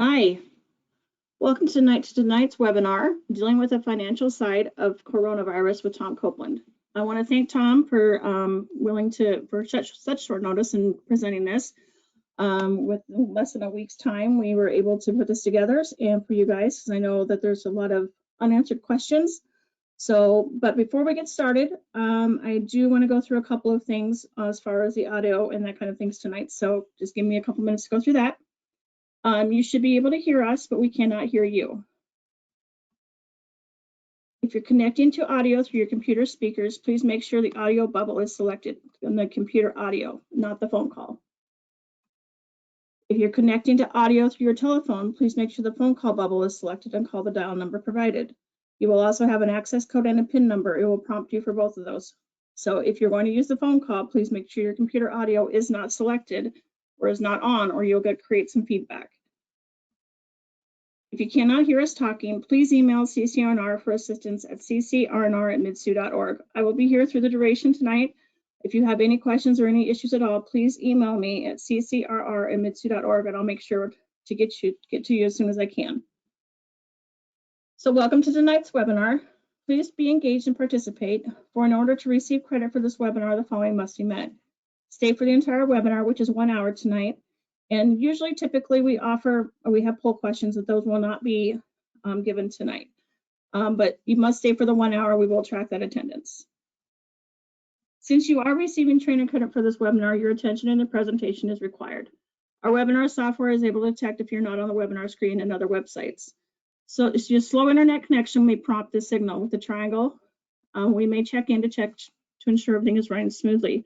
Hi, welcome to tonight's webinar, Dealing with the Financial Side of Coronavirus with Tom Copeland. I want to thank Tom for for such short notice in presenting this. With less than a week's time, we were able to put this together and for you guys, because I know that there's a lot of unanswered questions. But before we get started, I do want to go through a couple of things as far as the audio and that kind of things tonight. So just give me a couple minutes to go through that. You should be able to hear us, but we cannot hear you. If you're connecting to audio through your computer speakers, please make sure the audio bubble is selected on the computer audio, not the phone call. If you're connecting to audio through your telephone, please make sure the phone call bubble is selected and call the dial number provided. You will also have an access code and a PIN number. It will prompt you for both of those. So if you're going to use the phone call, please make sure your computer audio is not selected or is not on, or you'll create some feedback. If you cannot hear us talking, please email CCRNR for assistance at ccrnr@midsu.org. I will be here through the duration tonight. If you have any questions or any issues at all, please email me at ccrr@midsu.org, and I'll make sure to get to you as soon as I can. So welcome to tonight's webinar. Please be engaged and participate. In order to receive credit for this webinar, the following must be met. Stay for the entire webinar, which is 1 hour tonight. And typically we have poll questions, that those will not be given tonight. But you must stay for the 1 hour. We will track that attendance. Since you are receiving training credit for this webinar, your attention in the presentation is required. Our webinar software is able to detect if you're not on the webinar screen and other websites. So if your slow internet connection may prompt the signal with the triangle. We may check in to ensure everything is running smoothly.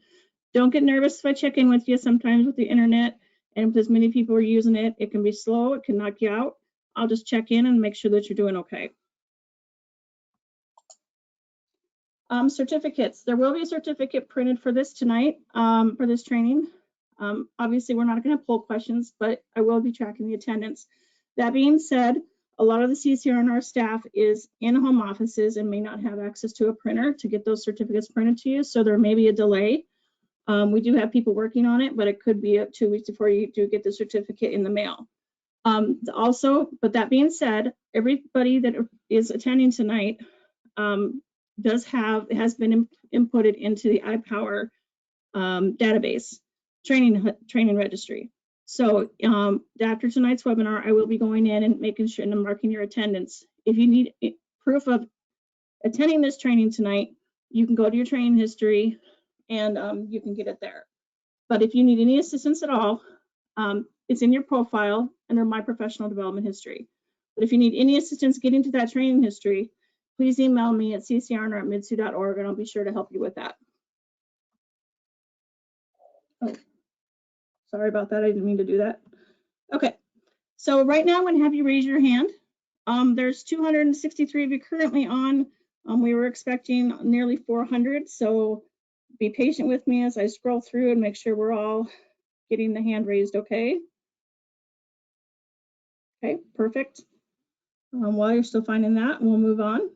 Don't get nervous if I check in with you. Sometimes with the internet, and if as many people are using it, it can be slow, it can knock you out. I'll just check in and make sure that you're doing okay. Certificates. There will be a certificate printed for this tonight, for this training. Obviously, we're not going to pull questions, but I will be tracking the attendance. That being said, a lot of the CCRNR staff is in home offices and may not have access to a printer to get those certificates printed to you, so there may be a delay. We do have people working on it, but it could be up 2 weeks before you do get the certificate in the mail. But that being said, everybody that is attending tonight has been inputted into the iPower database training registry. So after tonight's webinar, I will be going in and making sure and marking your attendance. If you need proof of attending this training tonight, you can go to your training history and you can get it there. But if you need any assistance at all, it's in your profile under My Professional Development History. But if you need any assistance getting to that training history, please email me at ccrnr@midsu.org and I'll be sure to help you with that. Oh, sorry about that. I didn't mean to do that. Okay, so right now I'm going to have you raise your hand. There's 263 of you currently on. We were expecting nearly 400, so be patient with me as I scroll through and make sure we're all getting the hand raised okay. Okay, perfect. While you're still finding that, we'll move on.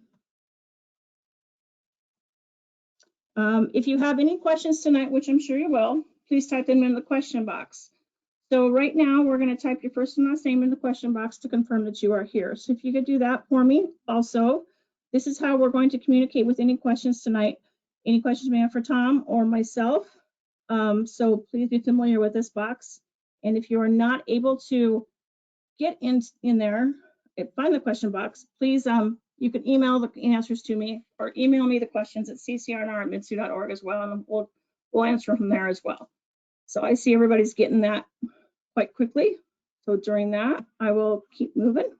If you have any questions tonight, which I'm sure you will, please type them in the question box. So right now, we're going to type your first and last name in the question box to confirm that you are here. So if you could do that for me. Also, this is how we're going to communicate with any questions tonight. Any questions you may have for Tom or myself. So please be familiar with this box. And if you are not able to get in there, find the question box, please, you can email the answers to me or email me the questions at ccrnr@midsu.org as well, and we'll answer from there as well. So I see everybody's getting that quite quickly. So during that, I will keep moving.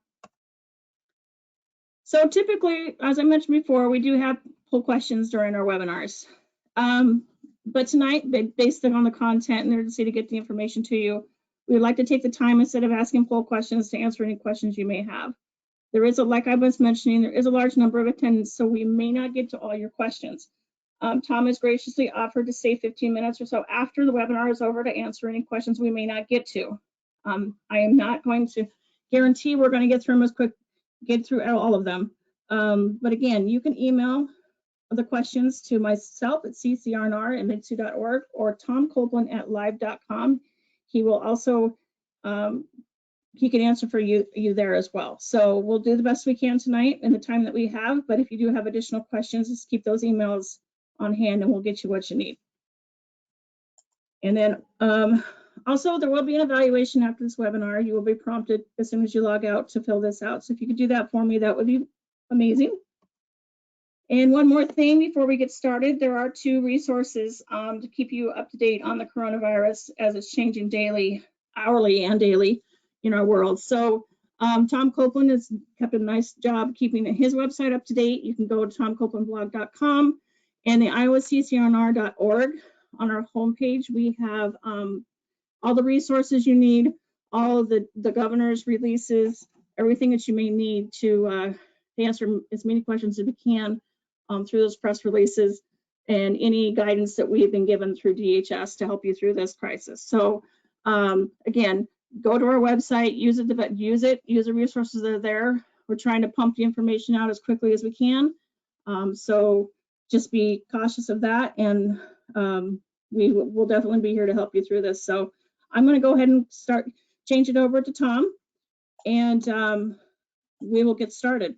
So typically, as I mentioned before, we do have poll questions during our webinars. But tonight, based on the content and urgency to get the information to you, we would like to take the time, instead of asking poll questions, to answer any questions you may have. Like I was mentioning, there is a large number of attendants, so we may not get to all your questions. Tom has graciously offered to stay 15 minutes or so after the webinar is over to answer any questions we may not get to. I am not going to guarantee we're going to get through all of them. But again, you can email the questions to myself at ccrnr@midsu.org or tomcopeland@live.com. He will also he can answer for you there as well. So we'll do the best we can tonight in the time that we have, but if you do have additional questions, just keep those emails on hand and we'll get you what you need. And then also there will be an evaluation after this webinar. You will be prompted as soon as you log out to fill this out. So if you could do that for me, that would be amazing. And one more thing before we get started, there are 2 resources to keep you up to date on the coronavirus as it's changing daily, hourly and daily in our world. So Tom Copeland has kept a nice job keeping his website up to date. You can go to tomcopelandblog.com and the iowaccrnr.org. On our homepage, we have all the resources you need, all of the governor's releases, everything that you may need to answer as many questions as we can through those press releases and any guidance that we have been given through DHS to help you through this crisis. So again, go to our website, use the resources that are there. We're trying to pump the information out as quickly as we can. So just be cautious of that, and we will definitely be here to help you through this. So I'm going to go ahead and change it over to Tom, and we will get started.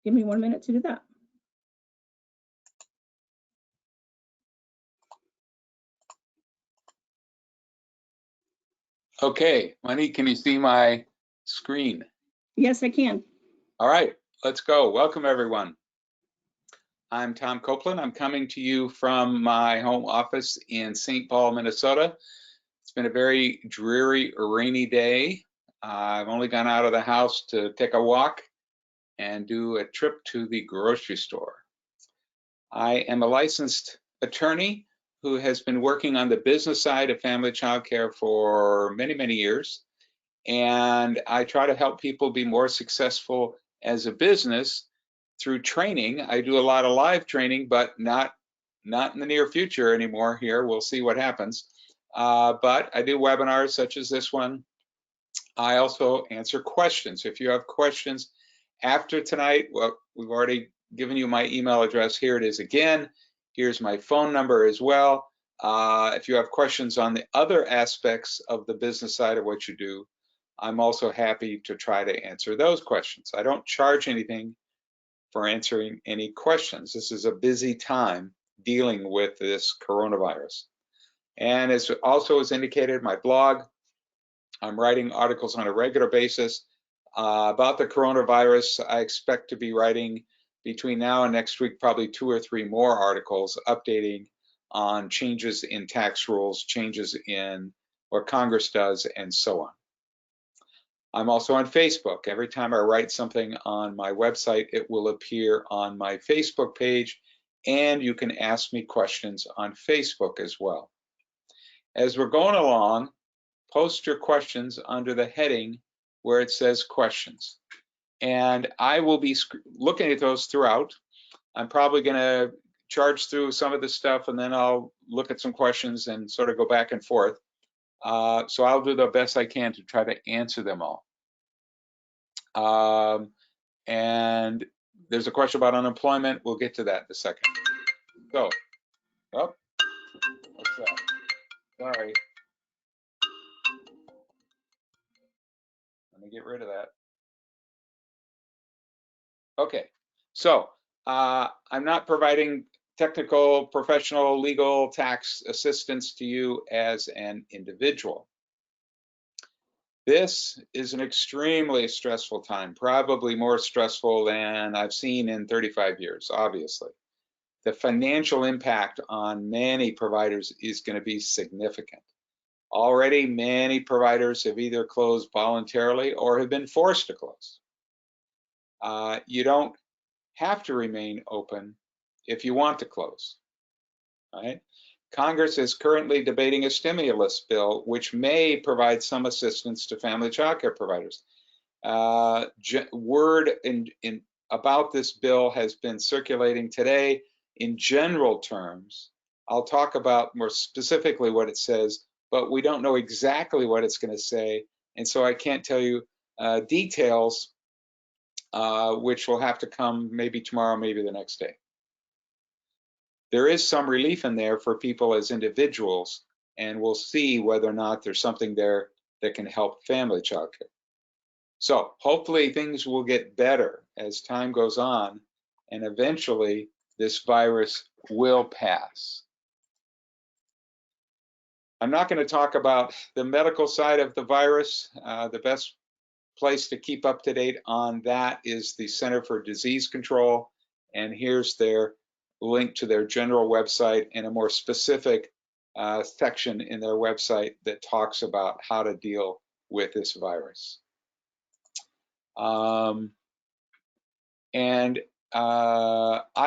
Give me 1 minute to do that. Okay, Monique, can you see my screen? Yes, I can. All right, let's go. Welcome, everyone. I'm Tom Copeland. I'm coming to you from my home office in St. Paul, Minnesota. It's been a very dreary, rainy day. I've only gone out of the house to take a walk and do a trip to the grocery store. I am a licensed attorney who has been working on the business side of family child care for many, many years. And I try to help people be more successful as a business through training. I do a lot of live training, but not in the near future anymore here. We'll see what happens. But I do webinars such as this one. I also answer questions. If you have questions after tonight, well, we've already given you my email address. Here it is again. Here's my phone number as well. If you have questions on the other aspects of the business side of what you do, I'm also happy to try to answer those questions. I don't charge anything for answering any questions. This is a busy time dealing with this coronavirus. And as also is indicated in my blog, I'm writing articles on a regular basis about the coronavirus. I expect to be writing between now and next week probably 2 or 3 more articles updating on changes in tax rules, changes in what Congress does, and so on. I'm also on Facebook. Every time I write something on my website, it will appear on my Facebook page, and you can ask me questions on Facebook as well. As we're going along, post your questions under the heading where it says questions. And I will be looking at those throughout. I'm probably going to charge through some of this stuff, and then I'll look at some questions and sort of go back and forth. So I'll do the best I can to try to answer them all. And there's a question about unemployment. We'll get to that in a second. So, oh, what's that? Sorry. Let me get rid of that. Okay, so I'm not providing technical, professional, legal, tax assistance to you as an individual. This is an extremely stressful time, probably more stressful than I've seen in 35 years, obviously. The financial impact on many providers is going to be significant. Already, many providers have either closed voluntarily or have been forced to close. You don't have to remain open if you want to close, right? Congress is currently debating a stimulus bill, which may provide some assistance to family child care providers. Word about this bill has been circulating today in general terms. I'll talk about more specifically what it says, but we don't know exactly what it's going to say, and so I can't tell you details, which will have to come maybe tomorrow, maybe the next day. There is some relief in there for people as individuals, and we'll see whether or not there's something there that can help family childcare. So hopefully things will get better as time goes on, and eventually this virus will pass. I'm not going to talk about the medical side of the virus. The best place to keep up to date on that is the Center for Disease Control, and here's their link to their general website and a more specific section in their website that talks about how to deal with this virus. I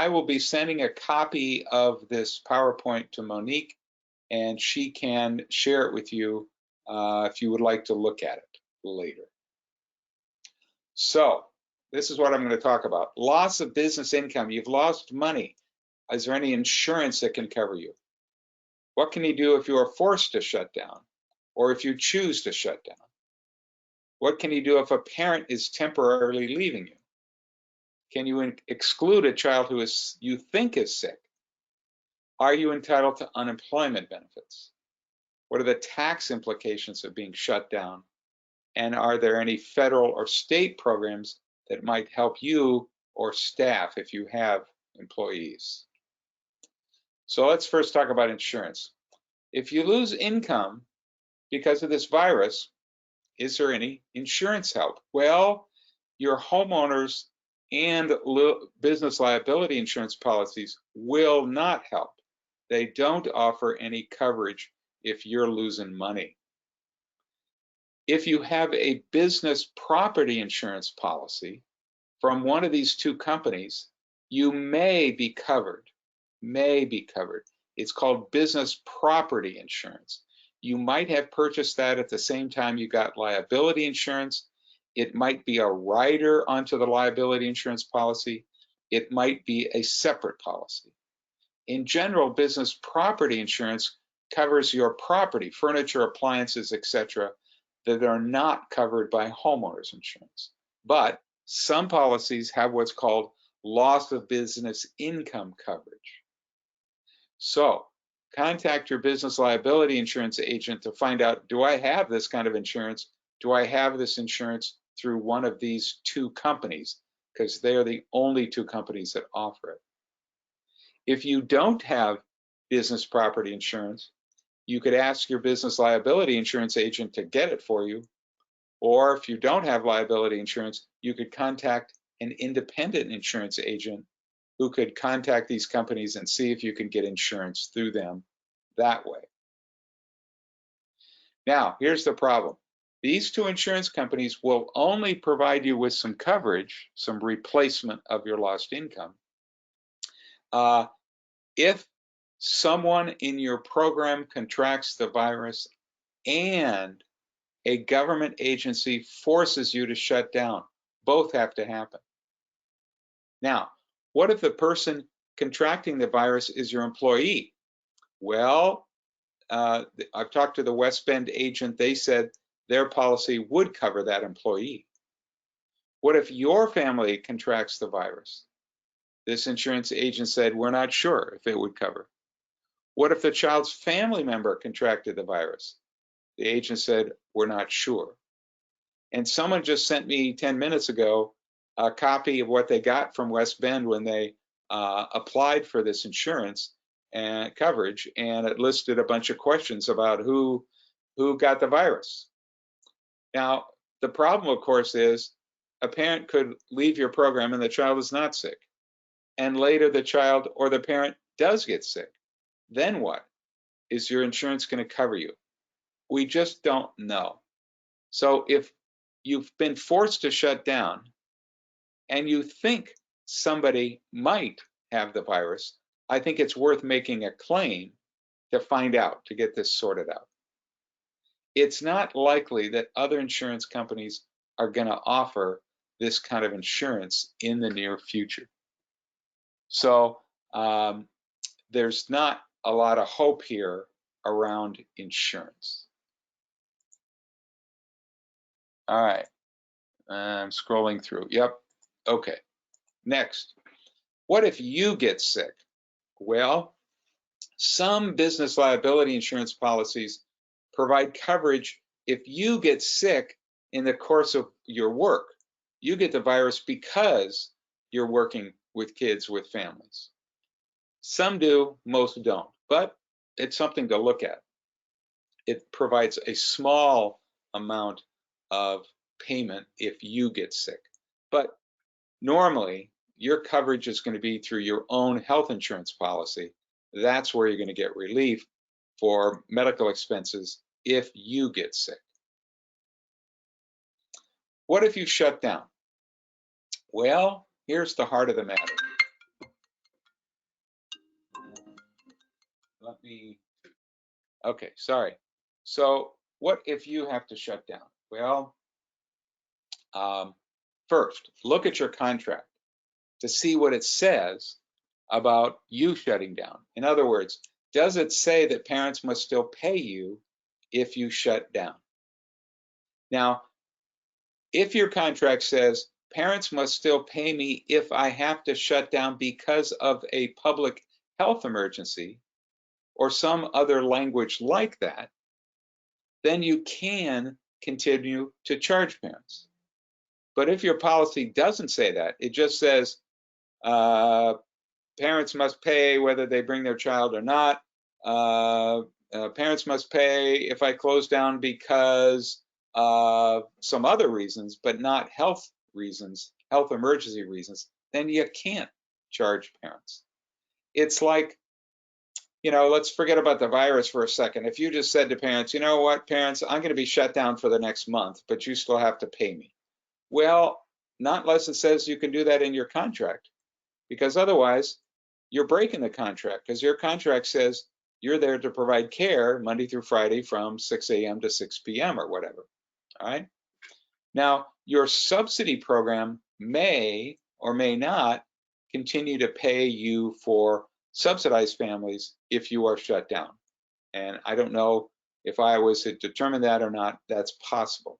will be sending a copy of this PowerPoint to Monique, and she can share it with you if you would like to look at it later. So this is what I'm going to talk about. Loss of business income. You've lost money. Is there any insurance that can cover you? What can you do if you are forced to shut down, or if you choose to shut down? What can you do if a parent is temporarily leaving you? Can you exclude a child who you think is sick? Are you entitled to unemployment benefits? What are the tax implications of being shut down? And are there any federal or state programs that might help you or staff if you have employees? So let's first talk about insurance. If you lose income because of this virus, is there any insurance help? Well, your homeowners and business liability insurance policies will not help. They don't offer any coverage if you're losing money. If you have a business property insurance policy from one of these two companies, you may be covered. It's called business property insurance. You might have purchased that at the same time you got liability insurance. It might be a rider onto the liability insurance policy. It might be a separate policy. In general, business property insurance covers your property, furniture, appliances, etc., that are not covered by homeowners insurance. But some policies have what's called loss of business income coverage. So contact your business liability insurance agent to find out, do I have this kind of insurance? Do I have this insurance through one of these two companies? Because they are the only two companies that offer it. If you don't have business property insurance, you could ask your business liability insurance agent to get it for you. Or if you don't have liability insurance, you could contact an independent insurance agent who could contact these companies and see if you can get insurance through them that way. Now, here's the problem. These two insurance companies will only provide you with some coverage, some replacement of your lost income, if someone in your program contracts the virus and a government agency forces you to shut down. Both have to happen. Now, what if the person contracting the virus is your employee? Well, I've talked to the West Bend agent. They said their policy would cover that employee. What if your family contracts the virus? This insurance agent said, we're not sure if it would cover. What if the child's family member contracted the virus? The agent said, we're not sure. And someone just sent me 10 minutes ago a copy of what they got from West Bend when they applied for this insurance and coverage, and it listed a bunch of questions about who got the virus. Now, the problem, of course, is a parent could leave your program and the child is not sick. And later the child or the parent does get sick. Then what? Is your insurance going to cover you? We just don't know. So if you've been forced to shut down and you think somebody might have the virus, I think it's worth making a claim to find out, to get this sorted out. It's not likely that other insurance companies are going to offer this kind of insurance in the near future. So there's not a lot of hope here around insurance. All right, I'm scrolling through. Yep, okay. Next, what if you get sick? Well, some business liability insurance policies provide coverage if you get sick in the course of your work, you get the virus because you're working with kids with families. Some do, most don't, but it's something to look at. It provides a small amount of payment if you get sick. But normally, your coverage is going to be through your own health insurance policy. That's where you're going to get relief for medical expenses if you get sick. What if you shut down? Well, here's the heart of the matter. Okay, sorry. So what if you have to shut down? Well, first, look at your contract to see what it says about you shutting down. In other words, does it say that parents must still pay you if you shut down? Now, if your contract says parents must still pay me if I have to shut down because of a public health emergency or some other language like that, then you can continue to charge parents. But if your policy doesn't say that, it just says parents must pay whether they bring their child or not. Parents must pay if I close down because of some other reasons, but not health reasons, health emergency reasons, then you can't charge parents. It's like, let's forget about the virus for a second. If you just said to parents, you know what, parents, I'm going to be shut down for the next month, but you still have to pay me. Well, not unless it says you can do that in your contract, because otherwise you're breaking the contract, because your contract says you're there to provide care Monday through Friday from 6 a.m. to 6 p.m. or whatever. All right. Now, your subsidy program may or may not continue to pay you for subsidized families if you are shut down. And I don't know if I was to determine that or not, that's possible.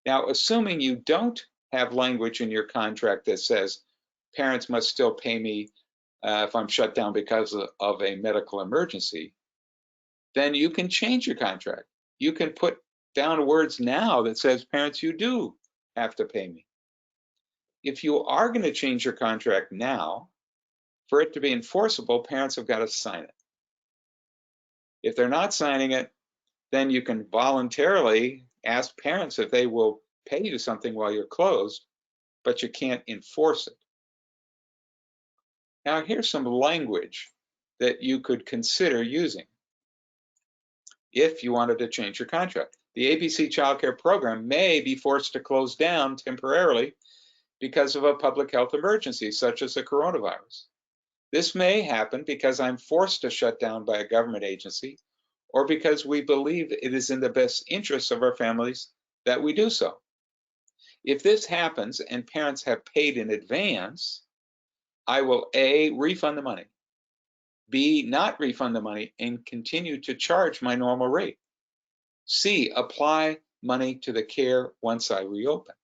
Now, assuming you don't have language in your contract that says parents must still pay me if I'm shut down because of a medical emergency, then you can change your contract. You can put down words now that says, parents, you do have to pay me. If you are going to change your contract now, for it to be enforceable, parents have got to sign it. If they're not signing it, then you can voluntarily ask parents if they will pay you something while you're closed, but you can't enforce it. Now, here's some language that you could consider using if you wanted to change your contract. The ABC Child Care Program may be forced to close down temporarily because of a public health emergency, such as the coronavirus. This may happen because I'm forced to shut down by a government agency, or because we believe it is in the best interests of our families that we do so. If this happens and parents have paid in advance, I will A, refund the money, B, not refund the money and continue to charge my normal rate, C, apply money to the care once I reopen.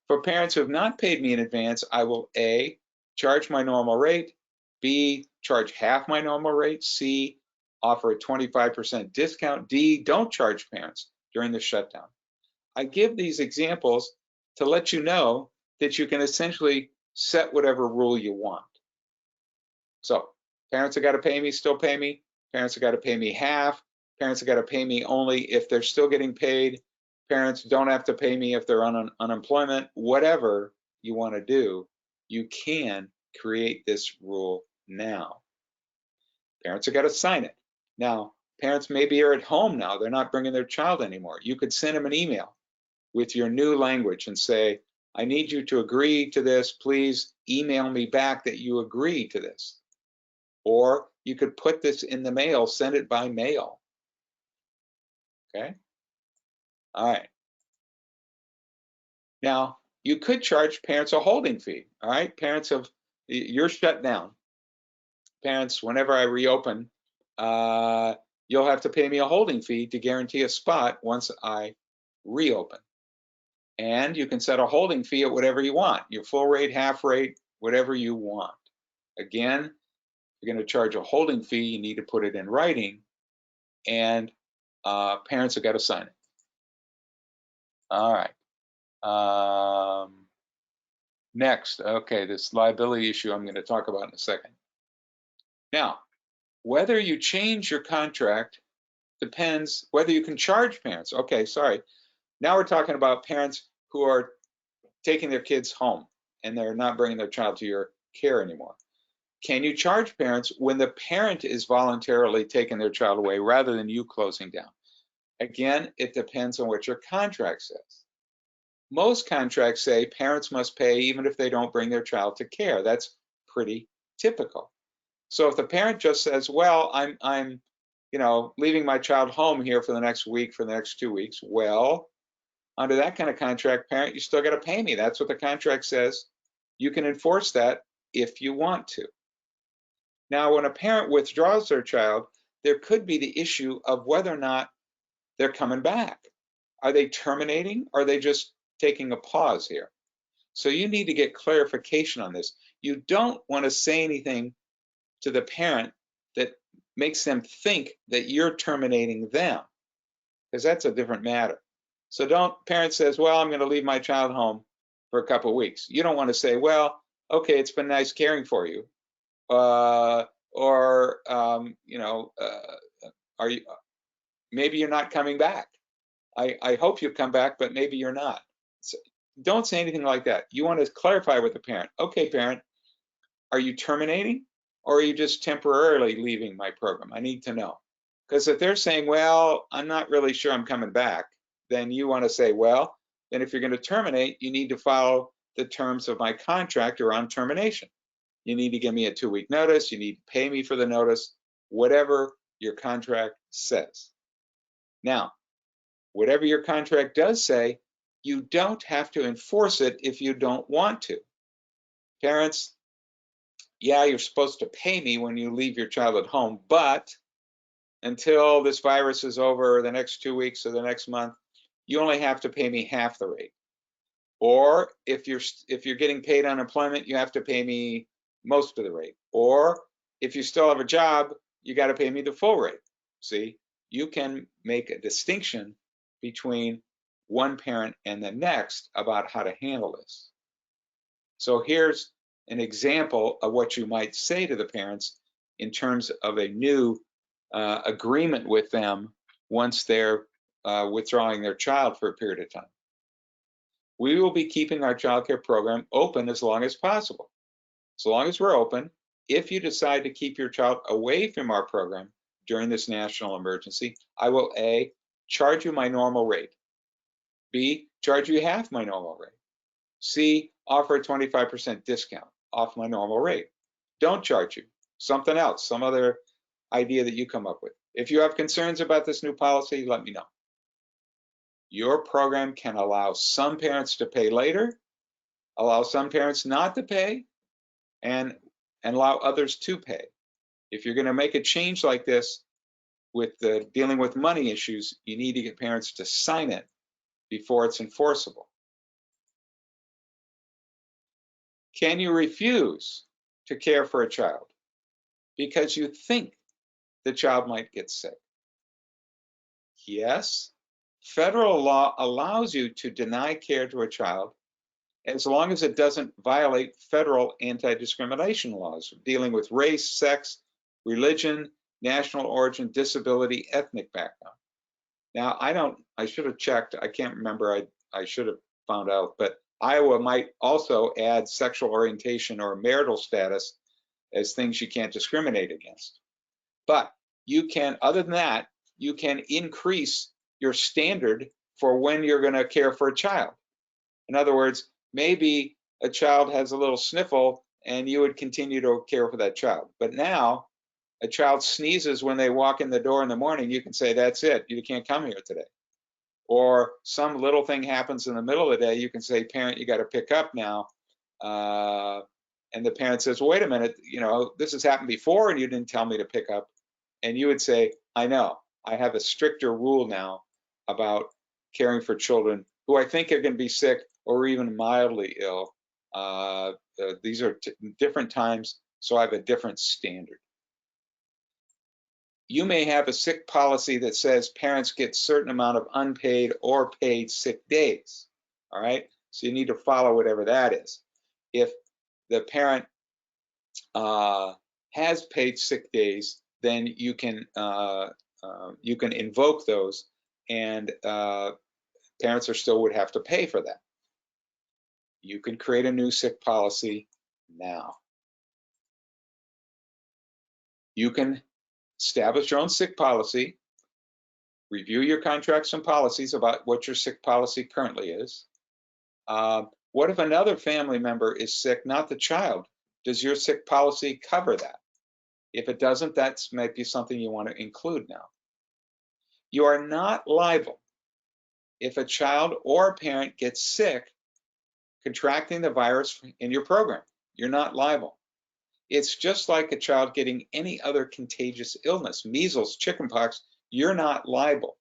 For parents who have not paid me in advance, I will A, charge my normal rate, B, charge half my normal rate, C, offer a 25% discount, D, don't charge parents during the shutdown. I give these examples to let you know that you can essentially set whatever rule you want. So parents have got to pay me, still pay me. Parents have got to pay me half. Parents have got to pay me only if they're still getting paid. Parents don't have to pay me if they're on unemployment. Whatever you want to do, you can create this rule now. Parents have got to sign it. Now, parents maybe are at home now. They're not bringing their child anymore. You could send them an email with your new language and say, I need you to agree to this. Please email me back that you agree to this. Or you could put this in the mail, send it by mail. Okay? All right. Now, you could charge parents a holding fee. All right? You're shut down. Parents, whenever I reopen, you'll have to pay me a holding fee to guarantee a spot once I reopen. And you can set a holding fee at whatever you want, your full rate, half rate, whatever you want. Again, if you're going to charge a holding fee, you need to put it in writing. And parents have got to sign it. All right. Next, okay, this liability issue I'm going to talk about in a second. Now, whether you change your contract depends whether you can charge parents. Okay, sorry. Now we're talking about parents who are taking their kids home and they're not bringing their child to your care anymore. Can you charge parents when the parent is voluntarily taking their child away rather than you closing down? Again, it depends on what your contract says. Most contracts say parents must pay even if they don't bring their child to care. That's pretty typical. So if the parent just says, well, I'm leaving my child home here for the next week, for the next 2 weeks, well, under that kind of contract, parent, you still got to pay me. That's what the contract says. You can enforce that if you want to. Now, when a parent withdraws their child, there could be the issue of whether or not they're coming back. Are they terminating? Or are they just taking a pause here? So you need to get clarification on this. You don't want to say anything to the parent that makes them think that you're terminating them, because that's a different matter. So parent says, well, I'm going to leave my child home for a couple of weeks. You don't want to say, well, okay, it's been nice caring for you. Are you, maybe you're not coming back. I hope you come back, but maybe you're not. So don't say anything like that. You want to clarify with the parent. Okay, parent, are you terminating or are you just temporarily leaving my program? I need to know. Because if they're saying, well, I'm not really sure I'm coming back, then you want to say, well, then if you're going to terminate, you need to follow the terms of my contract around termination. You need to give me a 2-week notice. You need to pay me for the notice, whatever your contract says. Now, whatever your contract does say, you don't have to enforce it if you don't want to. Parents, yeah, you're supposed to pay me when you leave your child at home, but until this virus is over, the next 2 weeks or the next month, you only have to pay me half the rate. Or if you're getting paid unemployment, you have to pay me most of the rate. Or if you still have a job, you got to pay me the full rate. See, you can make a distinction between one parent and the next about how to handle this. So here's an example of what you might say to the parents in terms of a new agreement with them once they're withdrawing their child for a period of time. We will be keeping our child care program open as long as possible. So long as we're open, if you decide to keep your child away from our program during this national emergency, I will A, charge you my normal rate, B, charge you half my normal rate, C, offer a 25% discount off my normal rate. Don't charge you, something else, some other idea that you come up with. If you have concerns about this new policy, let me know. Your program can allow some parents to pay later, allow some parents not to pay, and allow others to pay. If you're going to make a change like this with dealing with money issues, you need to get parents to sign it before it's enforceable. Can you refuse to care for a child because you think the child might get sick? Yes. Federal law allows you to deny care to a child as long as it doesn't violate federal anti-discrimination laws dealing with race, sex, religion, national origin, disability, ethnic background. Now, I should have checked, I can't remember, I should have found out, but Iowa might also add sexual orientation or marital status as things you can't discriminate against. But you can, other than that, you can increase your standard for when you're going to care for a child. In other words, maybe a child has a little sniffle and you would continue to care for that child. But now a child sneezes when they walk in the door in the morning, you can say, that's it, you can't come here today. Or some little thing happens in the middle of the day, you can say, parent, you got to pick up now. And the parent says, well, wait a minute, this has happened before and you didn't tell me to pick up. And you would say, I know, I have a stricter rule now about caring for children who I think are going to be sick or even mildly ill. These are different times, so I have a different standard. you may have a sick policy that says parents get certain amount of unpaid or paid sick days. All right, so you need to follow whatever that is. If the parent has paid sick days, then you can invoke those, and parents would have to pay for that. You can create a new sick policy now. You can establish your own sick policy, review your contracts and policies about what your sick policy currently is. What if another family member is sick, not the child? Does your sick policy cover that? If it doesn't, that might be something you want to include now. You are not liable if a child or a parent gets sick contracting the virus in your program. You're not liable. It's just like a child getting any other contagious illness, measles, chickenpox, you're not liable.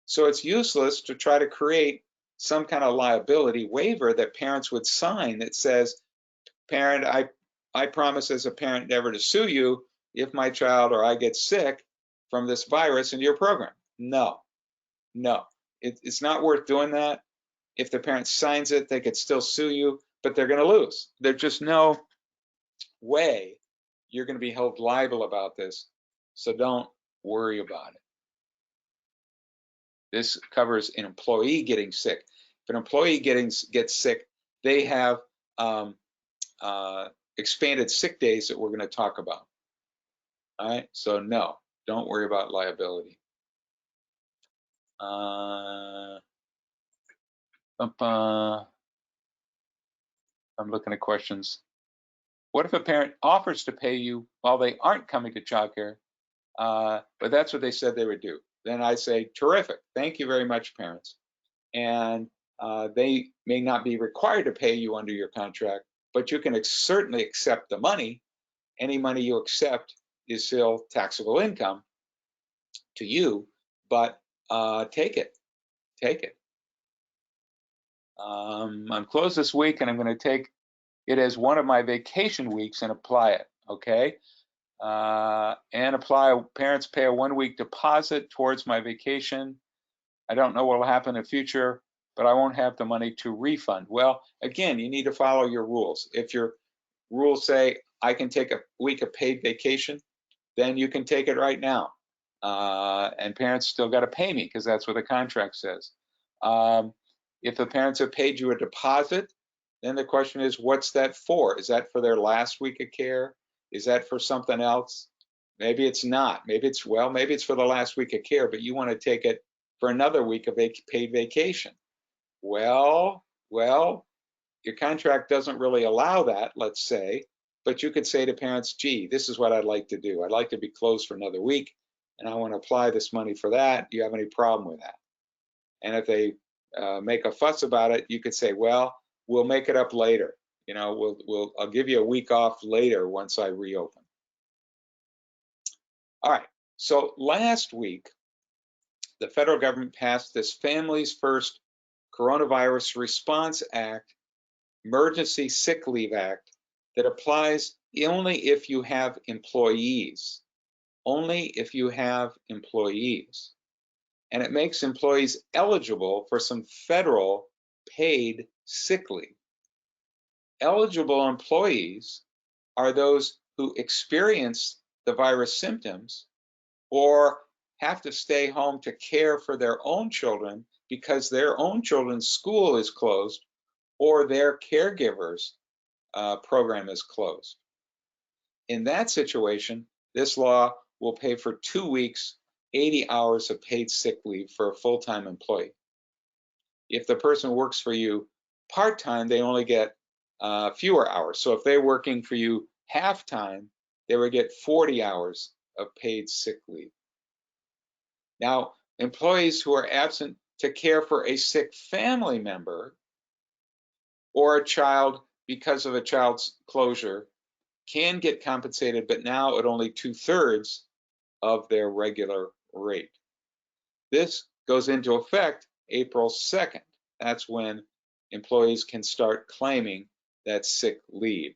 So it's useless to try to create some kind of liability waiver that parents would sign that says, parent, I promise as a parent never to sue you if my child or I get sick from this virus in your program. No, it's not worth doing that. If the parent signs it, they could still sue you, but they're going to lose. There's just no way you're going to be held liable about this, so don't worry about it. This covers an employee getting sick. If an employee gets sick, they have expanded sick days that we're going to talk about. All right, so no, don't worry about liability. I'm looking at questions. What if a parent offers to pay you while they aren't coming to childcare, but that's what they said they would do? Then I say, terrific, thank you very much, parents. And they may not be required to pay you under your contract, but you can certainly accept the money. Any money you accept is still taxable income to you, but take it. I'm closed this week, and I'm going to take it as one of my vacation weeks and apply it, okay? And apply, parents pay a 1-week deposit towards my vacation. I don't know what will happen in the future, but I won't have the money to refund. Well, again, you need to follow your rules. If your rules say I can take a week of paid vacation, then you can take it right now. And parents still got to pay me because that's what the contract says. If the parents have paid you a deposit, then the question is, what's that for? Is that for their last week of care? Is that for something else? Maybe it's not. Maybe it's for the last week of care, but you want to take it for another week of paid vacation. Well, your contract doesn't really allow that, let's say, but you could say to parents, gee, this is what I'd like to do. I'd like to be closed for another week, and I want to apply this money for that. Do you have any problem with that? And if they make a fuss about it, you could say, well, we'll make it up later. You know, I'll give you a week off later once I reopen. All right, so last week, the federal government passed this Families First Coronavirus Response Act, Emergency Sick Leave Act, that applies only if you have employees. Only if you have employees. And it makes employees eligible for some federal paid sick leave. Eligible employees are those who experience the virus symptoms or have to stay home to care for their own children because their own children's school is closed or their caregivers program is closed. In that situation, this law will pay for 2 weeks, 80 hours of paid sick leave for a full-time employee. If the person works for you part-time, they only get fewer hours. So if they're working for you half-time, they would get 40 hours of paid sick leave. Now, employees who are absent to care for a sick family member or a child because of a child's closure can get compensated, but now at only 2/3 of their regular rate. This goes into effect April 2nd. That's when employees can start claiming that sick leave.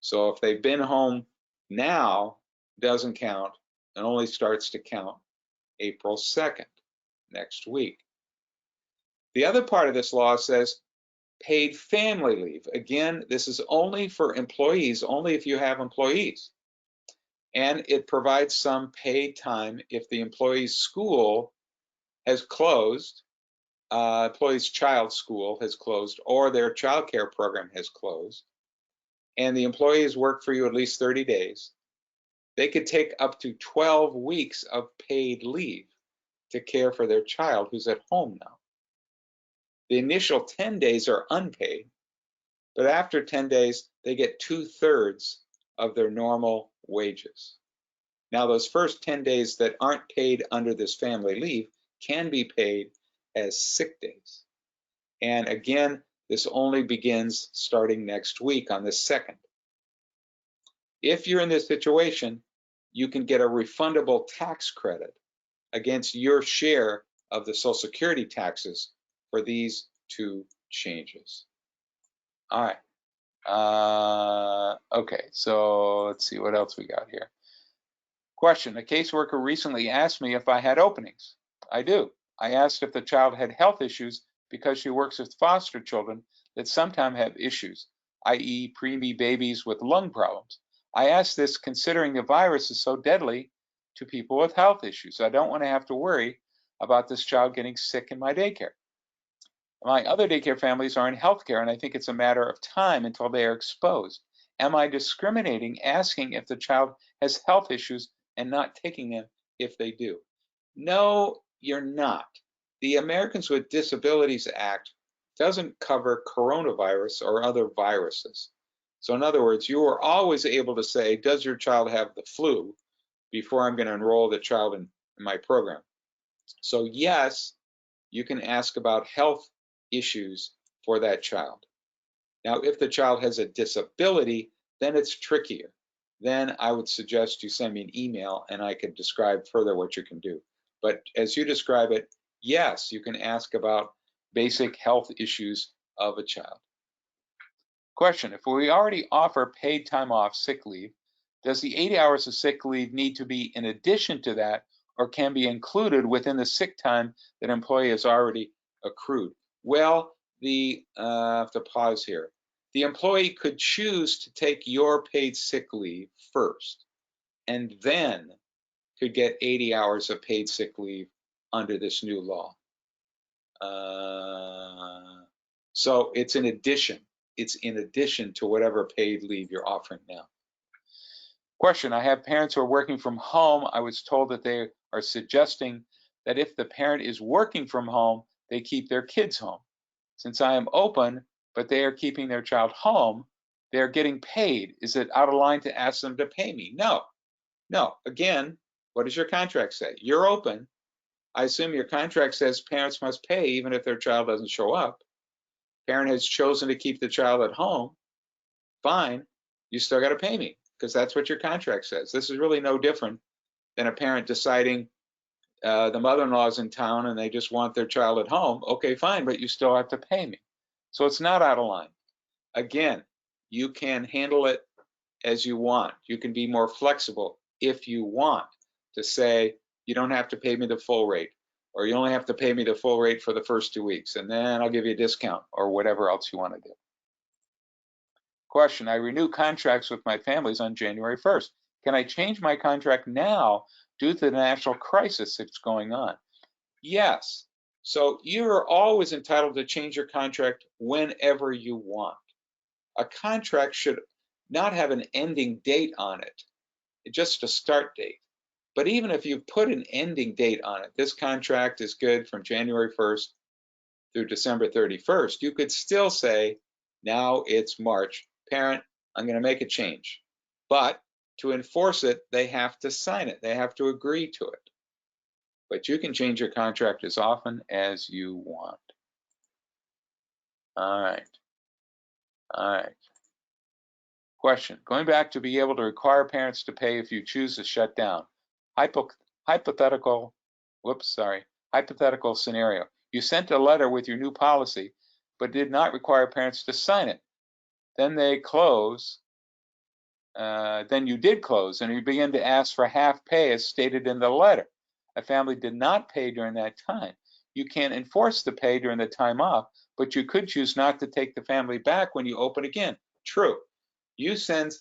So if they've been home now, doesn't count. It only starts to count April 2nd, next week. The other part of this law says paid family leave. Again, this is only for employees, only if you have employees. And it provides some paid time if the employee's school has closed, employee's child's school has closed, or their child care program has closed, and the employee has worked for you at least 30 days. They could take up to 12 weeks of paid leave to care for their child who's at home now. The initial 10 days are unpaid, but after 10 days, they get 2/3 of their normal wages. Now, those first 10 days that aren't paid under this family leave can be paid as sick days. And again, this only begins starting next week on the 2nd. If you're in this situation, you can get a refundable tax credit against your share of the Social Security taxes for these two changes. All right. Okay, so let's see what else we got here. Question, a caseworker recently asked me if I had openings. I do. I asked if the child had health issues because she works with foster children that sometimes have issues, i.e. preemie babies with lung problems. I asked this considering the virus is so deadly to people with health issues. I don't want to have to worry about this child getting sick in my daycare. My other daycare families are in healthcare, and I think it's a matter of time until they are exposed. Am I discriminating asking if the child has health issues and not taking them if they do? No, you're not. The Americans with Disabilities Act doesn't cover coronavirus or other viruses. So in other words, you are always able to say, does your child have the flu before I'm going to enroll the child in my program? So yes, you can ask about health issues for that child. Now, if the child has a disability, then it's trickier. Then I would suggest you send me an email and I could describe further what you can do. But as you describe it, yes, you can ask about basic health issues of a child. Question, if we already offer paid time off sick leave, does the 80 hours of sick leave need to be in addition to that or can be included within the sick time that employee has already accrued? Well, I have to pause here. The employee could choose to take your paid sick leave first and then could get 80 hours of paid sick leave under this new law. So it's in addition. It's in addition to whatever paid leave you're offering now. Question, I have parents who are working from home. I was told that they are suggesting that if the parent is working from home, they keep their kids home. Since I am open, but they are keeping their child home, they're getting paid. Is it out of line to ask them to pay me? No, no. Again, what does your contract say? You're open. I assume your contract says parents must pay even if their child doesn't show up. Parent has chosen to keep the child at home. Fine, you still got to pay me because that's what your contract says. This is really no different than a parent deciding the mother-in-law's in town and they just want their child at home. Okay, fine, but you still have to pay me. So it's not out of line. Again, you can handle it as you want. You can be more flexible if you want to say, you don't have to pay me the full rate, or you only have to pay me the full rate for the first 2 weeks, and then I'll give you a discount, or whatever else you want to do. Question, I renew contracts with my families on January 1st. Can I change my contract now due to the national crisis that's going on? Yes. So you're always entitled to change your contract whenever you want. A contract should not have an ending date on it, just a start date. But even if you put an ending date on it, this contract is good from January 1st through December 31st, you could still say, now it's March. Parent, I'm going to make a change. But to enforce it, they have to sign it. They have to agree to it. But you can change your contract as often as you want. All right. All right. Question, going back to be able to require parents to pay if you choose to shut down. Hypothetical scenario. You sent a letter with your new policy, but did not require parents to sign it. Then they close then you did close and you begin to ask for half pay as stated in the letter. A family did not pay during that time. You can't enforce the pay during the time off, but you could choose not to take the family back when you open again. True. You send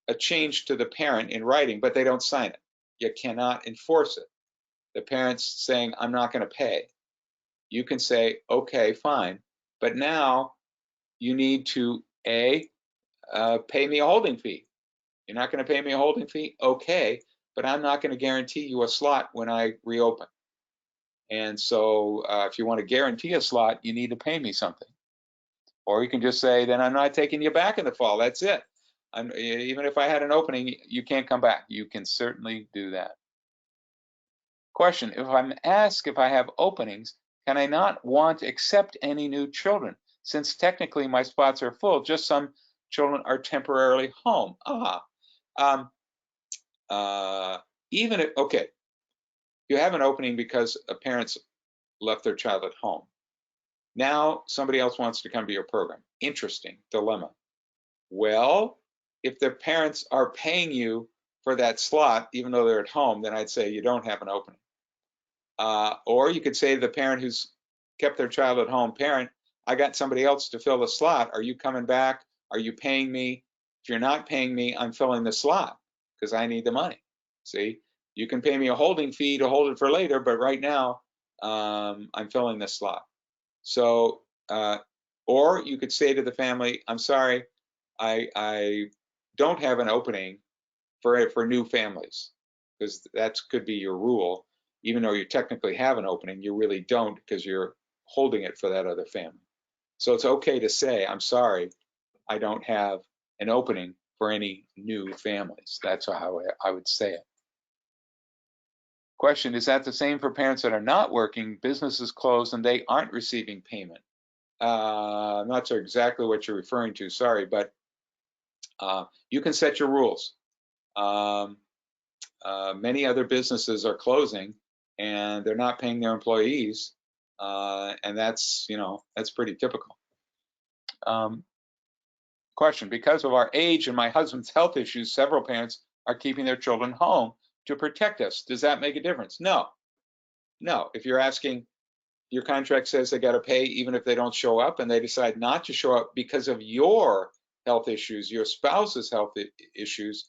a change to the parent in writing, but they don't sign it. You cannot enforce it. The parent's saying, I'm not going to pay. You can say, okay, fine, but now you need to pay me a holding fee. You're not going to pay me a holding fee? Okay, but I'm not going to guarantee you a slot when I reopen. And so if you want to guarantee a slot, you need to pay me something. Or you can just say, then I'm not taking you back in the fall. That's it. Even if I had an opening, you can't come back. You can certainly do that. Question, if I'm asked if I have openings, can I not want to accept any new children? Since technically my spots are full, just some children are temporarily home. Even if, okay, you have an opening because parents left their child at home. Now somebody else wants to come to your program. Interesting dilemma. Well, if their parents are paying you for that slot, even though they're at home, then I'd say you don't have an opening. Or you could say to the parent who's kept their child at home, parent, I got somebody else to fill the slot. Are you coming back? Are you paying me? If you're not paying me, I'm filling the slot because I need the money. See, you can pay me a holding fee to hold it for later, but right now I'm filling the slot. So, or you could say to the family, I'm sorry, I don't have an opening for new families, because that could be your rule. Even though you technically have an opening, you really don't because you're holding it for that other family. So it's okay to say, I'm sorry, I don't have an opening for any new families. That's how I would say it. Question, is that the same for parents that are not working, businesses closed, and they aren't receiving payment? I'm not sure exactly what you're referring to, sorry, but you can set your rules. Many other businesses are closing and they're not paying their employees, and that's pretty typical. Question, because of our age and my husband's health issues, several parents are keeping their children home to protect us. Does that make a difference? No. If you're asking, your contract says they got to pay even if they don't show up, and they decide not to show up because of your health issues, your spouse's health issues,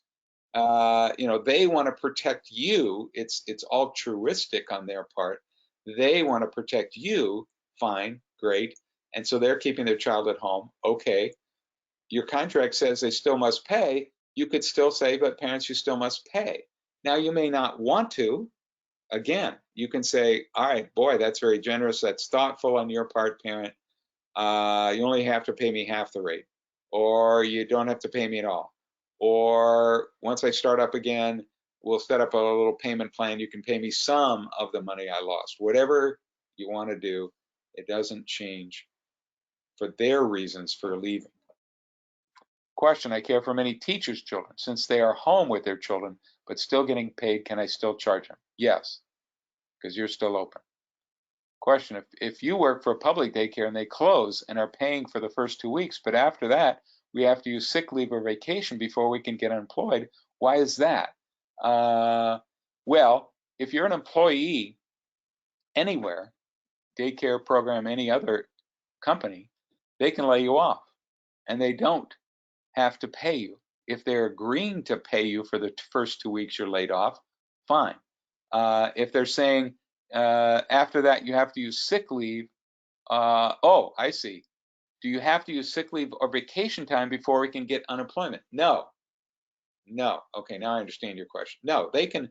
they want to protect you. It's altruistic on their part. They want to protect you. Fine, great. And so they're keeping their child at home. Okay. Your contract says they still must pay. You could still say, but parents, you still must pay. Now, you may not want to. Again, you can say, all right, boy, that's very generous. That's thoughtful on your part, parent. You only have to pay me half the rate, or you don't have to pay me at all. Or once I start up again, we'll set up a little payment plan. You can pay me some of the money I lost. Whatever you want to do, it doesn't change for their reasons for leaving. Question, I care for many teachers' children. Since they are home with their children, but still getting paid, can I still charge them? Yes, because you're still open. Question, if you work for a public daycare and they close and are paying for the first 2 weeks, but after that, we have to use sick leave or vacation before we can get unemployed, why is that? Well, if you're an employee anywhere, daycare program, any other company, they can lay you off, and they don't have to pay you. If they're agreeing to pay you for the first 2 weeks you're laid off, fine. If they're saying after that you have to use sick leave, oh, I see. Do you have to use sick leave or vacation time before we can get unemployment? No. Okay, now I understand your question. No, they can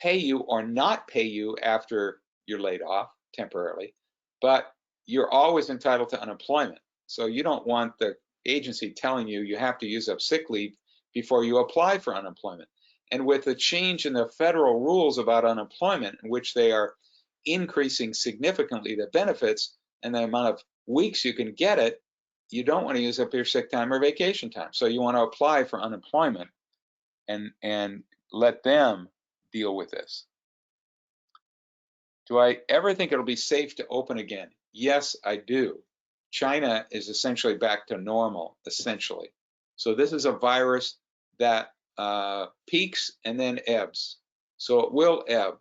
pay you or not pay you after you're laid off temporarily, but you're always entitled to unemployment. So you don't want the agency telling you you have to use up sick leave before you apply for unemployment. And with the change in the federal rules about unemployment, in which they are increasing significantly the benefits and the amount of weeks you can get it, you don't want to use up your sick time or vacation time. So you want to apply for unemployment and let them deal with this. Do I ever think it'll be safe to open again? Yes, I do. China is essentially back to normal, essentially. So this is a virus that peaks and then ebbs. So it will ebb.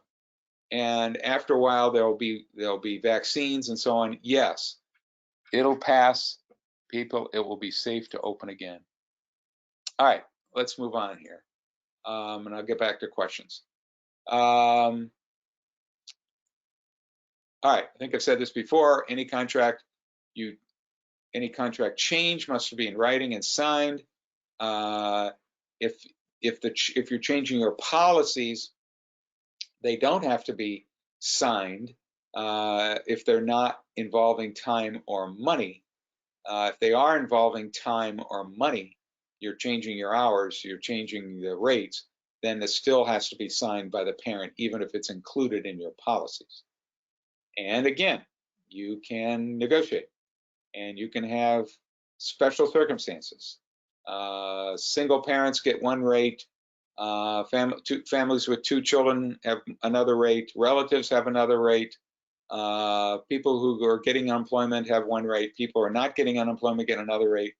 And after a while, there'll be vaccines and so on. Yes, it'll pass. People, it will be safe to open again. All right, let's move on here. And I'll get back to questions. All right, I think I've said this before. Any contract change must be in writing and signed. If you're changing your policies, they don't have to be signed if they're not involving time or money. If they are involving time or money, you're changing your hours, you're changing the rates, then it still has to be signed by the parent, even if it's included in your policies. And again, you can negotiate and you can have special circumstances. Single parents get one rate, families with 2 children have another rate, relatives have another rate, people who are getting unemployment have one rate, people who are not getting unemployment get another rate,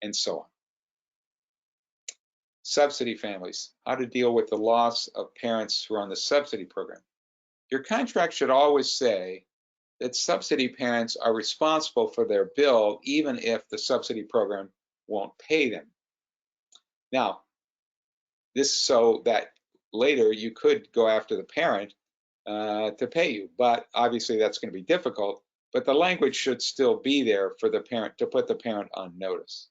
and so on. Subsidy families, how to deal with the loss of parents who are on the subsidy program. Your contract should always say that subsidy parents are responsible for their bill even if the subsidy program won't pay them. Now, this so that later you could go after the parent to pay you, but obviously that's going to be difficult, but the language should still be there for the parent to put the parent on notice.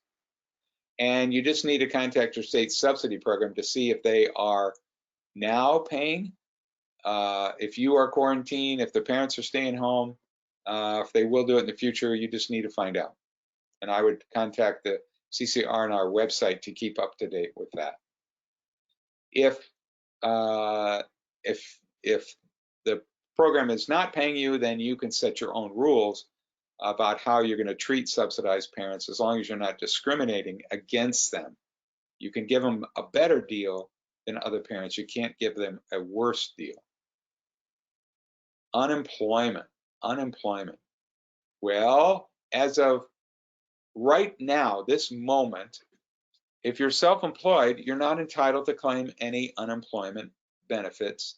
And you just need to contact your state subsidy program to see if they are now paying, if you are quarantined, if the parents are staying home, if they will do it in the future. You just need to find out. And I would contact the CCR&R website to keep up to date with that. If the program is not paying you, then you can set your own rules about how you're going to treat subsidized parents, as long as you're not discriminating against them. You can give them a better deal than other parents. You can't give them a worse deal. Unemployment. Well, as of right now, this moment, if you're self-employed, you're not entitled to claim any unemployment benefits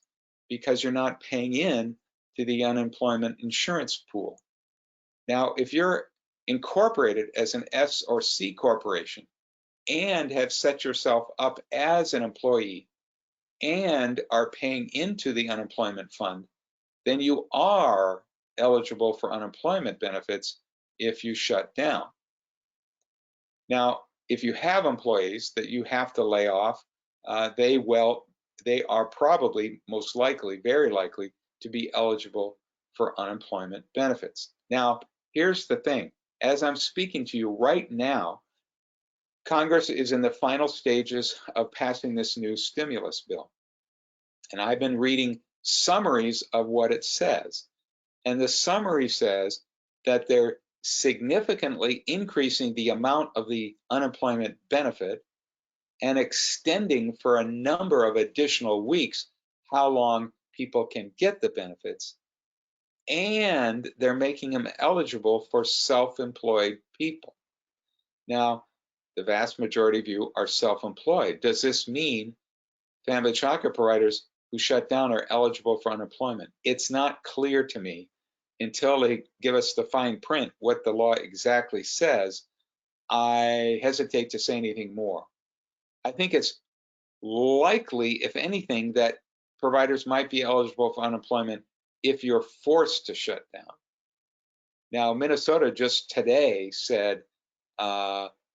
because you're not paying in to the unemployment insurance pool. Now, if you're incorporated as an S or C corporation and have set yourself up as an employee and are paying into the unemployment fund, then you are eligible for unemployment benefits if you shut down. Now, if you have employees that you have to lay off, they are probably, most likely, very likely, to be eligible for unemployment benefits. Now, here's the thing. As I'm speaking to you right now, Congress is in the final stages of passing this new stimulus bill. And I've been reading summaries of what it says. And the summary says that they're significantly increasing the amount of the unemployment benefit and extending for a number of additional weeks how long people can get the benefits. And they're making them eligible for self-employed people. Now, the vast majority of you are self-employed. Does this mean family childcare providers who shut down are eligible for unemployment? It's not clear to me until they give us the fine print, what the law exactly says. I hesitate to say anything more. I think it's likely, if anything, that providers might be eligible for unemployment if you're forced to shut down. Now, Minnesota just today said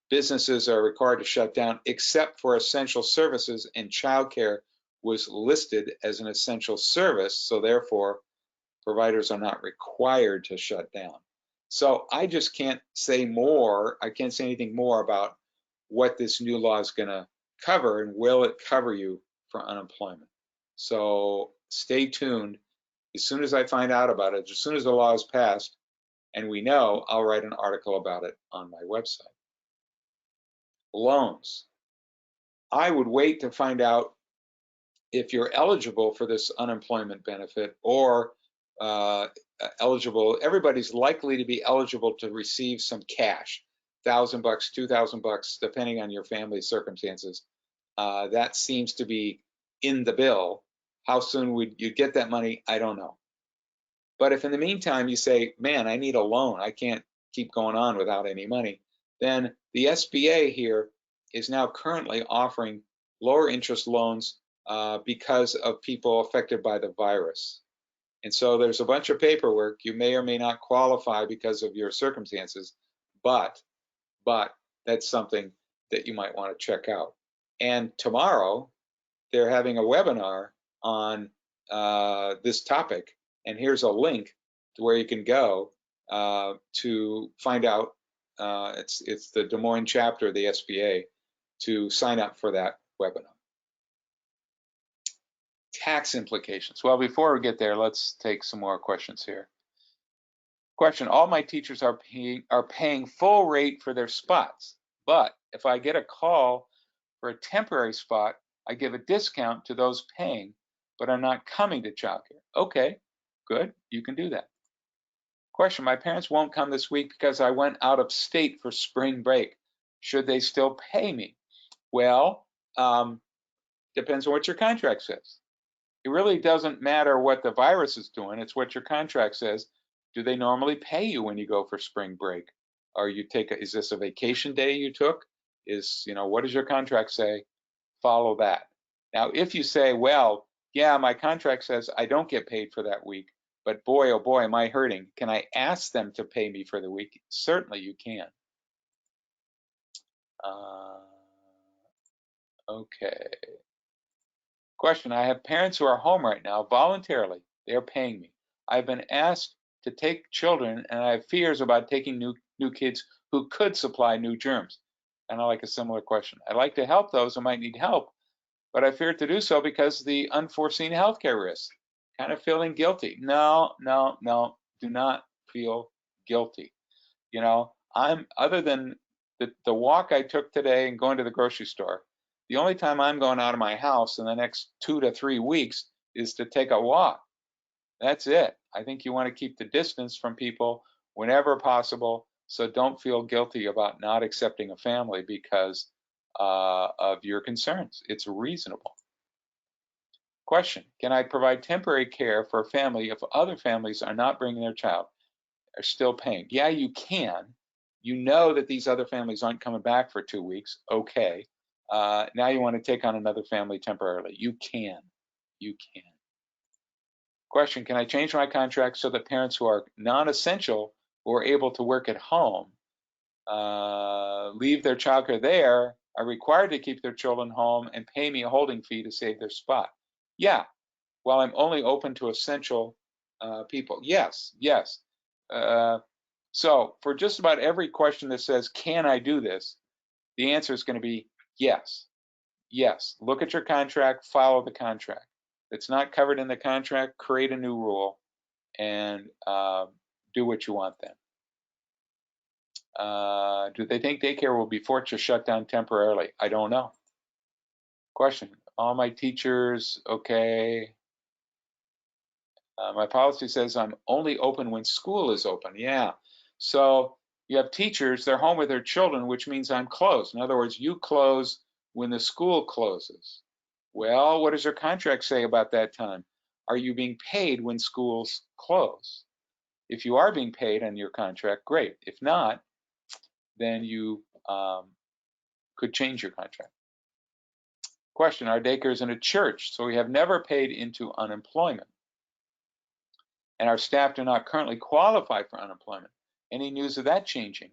businesses are required to shut down except for essential services, and childcare was listed as an essential service, so therefore providers are not required to shut down. So I just can't say more. I can't say anything more about what this new law is going to cover and will it cover you for unemployment. So stay tuned. As soon as I find out about it, as soon as the law is passed and we know, I'll write an article about it on my website. Loans. I would wait to find out if you're eligible for this unemployment benefit or eligible. Everybody's likely to be eligible to receive some cash. $1,000, $2,000, depending on your family circumstances. That seems to be in the bill. How soon would you get that money? I don't know. But if in the meantime you say, man, I need a loan, I can't keep going on without any money, then the SBA here is now currently offering lower interest loans because of people affected by the virus. And so there's a bunch of paperwork. You may or may not qualify because of your circumstances, but that's something that you might want to check out. And tomorrow, they're having a webinar on this topic, and here's a link to where you can go to find out. It's the Des Moines chapter of the SBA to sign up for that webinar. Tax implications. Well, before we get there, let's take some more questions here. Question: all my teachers are paying full rate for their spots, but if I get a call for a temporary spot, I give a discount to those paying but are not coming to childcare. Okay, good, you can do that. Question: my parents won't come this week because I went out of state for spring break. Should they still pay me? Well, depends on what your contract says. It really doesn't matter what the virus is doing, it's what your contract says. Do they normally pay you when you go for spring break? Or is this a vacation day you took? What does your contract say? Follow that. Now, if you say, well, yeah, my contract says I don't get paid for that week, but boy, oh boy, am I hurting. Can I ask them to pay me for the week? Certainly you can. Okay. Question: I have parents who are home right now voluntarily. They are paying me. I've been asked to take children, and I have fears about taking new kids who could supply new germs. And I like a similar question. I'd like to help those who might need help, but I fear to do so because of the unforeseen healthcare risks. Kind of feeling guilty. No, do not feel guilty. Other than the walk I took today and going to the grocery store, the only time I'm going out of my house in the next 2 to 3 weeks is to take a walk. That's it. I think you want to keep the distance from people whenever possible, so don't feel guilty about not accepting a family because of your concerns. It's reasonable. Question: can I provide temporary care for a family if other families are not bringing their child, are still paying? Yeah, you can. You know that these other families aren't coming back for 2 weeks. Okay. Now you want to take on another family temporarily. You can. You can. Question: can I change my contract so that parents who are non-essential who are able to work at home, leave their childcare there, are required to keep their children home and pay me a holding fee to save their spot? Yeah. Well, I'm only open to essential people. Yes. So for just about every question that says, can I do this? The answer is going to be yes. Yes. Look at your contract, follow the contract. If it's not covered in the contract, create a new rule and do what you want then. Do they think daycare will be forced to shut down temporarily? I don't know. Question: all my teachers, okay. My policy says I'm only open when school is open. Yeah. So you have teachers, they're home with their children, which means I'm closed. In other words, you close when the school closes. Well, what does your contract say about that time? Are you being paid when schools close? If you are being paid on your contract, great. If not, then you could change your contract. Question: our daycare is in a church, so we have never paid into unemployment. And our staff do not currently qualify for unemployment. Any news of that changing?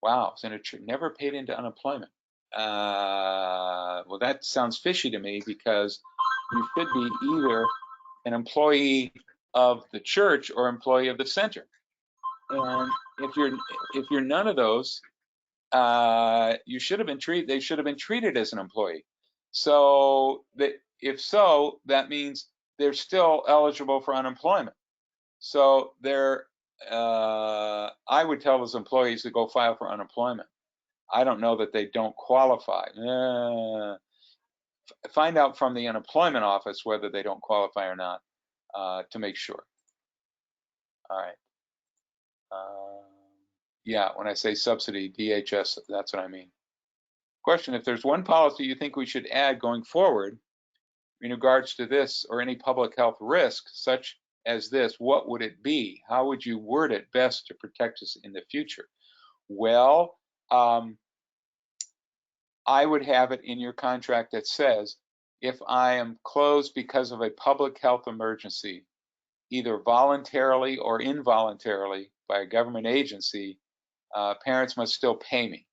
Wow, it's in a church, never paid into unemployment. Well, that sounds fishy to me because you should be either an employee of the church or employee of the center. And if you're none of those, you should have been treated. They should have been treated as an employee. So if so, that means they're still eligible for unemployment. So I would tell those employees to go file for unemployment. I don't know that they don't qualify. Find out from the unemployment office whether they don't qualify or not to make sure. All right. Yeah, when I say subsidy, DHS, that's what I mean. Question, if there's one policy you think we should add going forward in regards to this or any public health risk, such as this, what would it be? How would you word it best to protect us in the future? Well, I would have it in your contract that says, if I am closed because of a public health emergency, either voluntarily or involuntarily by a government agency, parents must still pay me.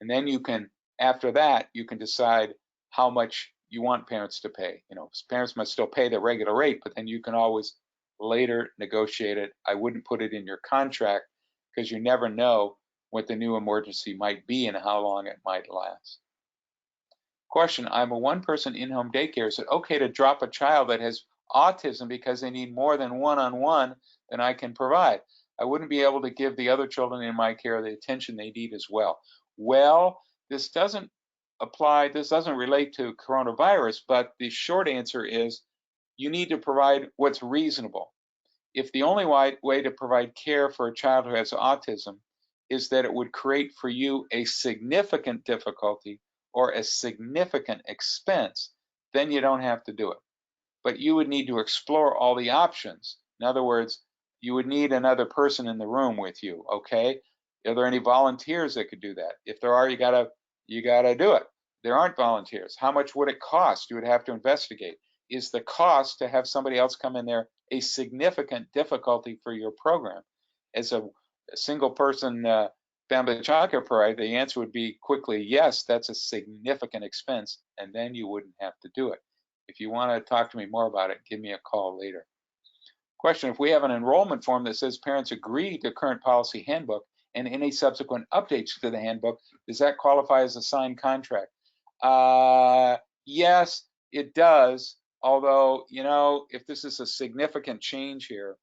And then you can, after that, you can decide how much you want parents to pay. You know, parents must still pay the regular rate, but then you can always later negotiate it. I wouldn't put it in your contract because you never know what the new emergency might be and how long it might last. Question, I'm a one-person in-home daycare. Is it okay to drop a child that has autism because they need more than one-on-one than I can provide? I wouldn't be able to give the other children in my care the attention they need as well. Well, this doesn't apply, this doesn't relate to coronavirus, but the short answer is you need to provide what's reasonable. If the only way to provide care for a child who has autism is that it would create for you a significant difficulty or a significant expense, then you don't have to do it. But you would need to explore all the options. In other words, you would need another person in the room with you, okay? Are there any volunteers that could do that? If there are, you gotta do it. There aren't volunteers. How much would it cost? You would have to investigate. Is the cost to have somebody else come in there a significant difficulty for your program? As a single person family child care provider, the answer would be quickly yes, that's a significant expense, and then you wouldn't have to do it. If you want to talk to me more about it, give me a call later. Question, if we have an enrollment form that says parents agree to current policy handbook and any subsequent updates to the handbook, does that qualify as a signed contract? Yes, it does. Although, you know, if this is a significant change here,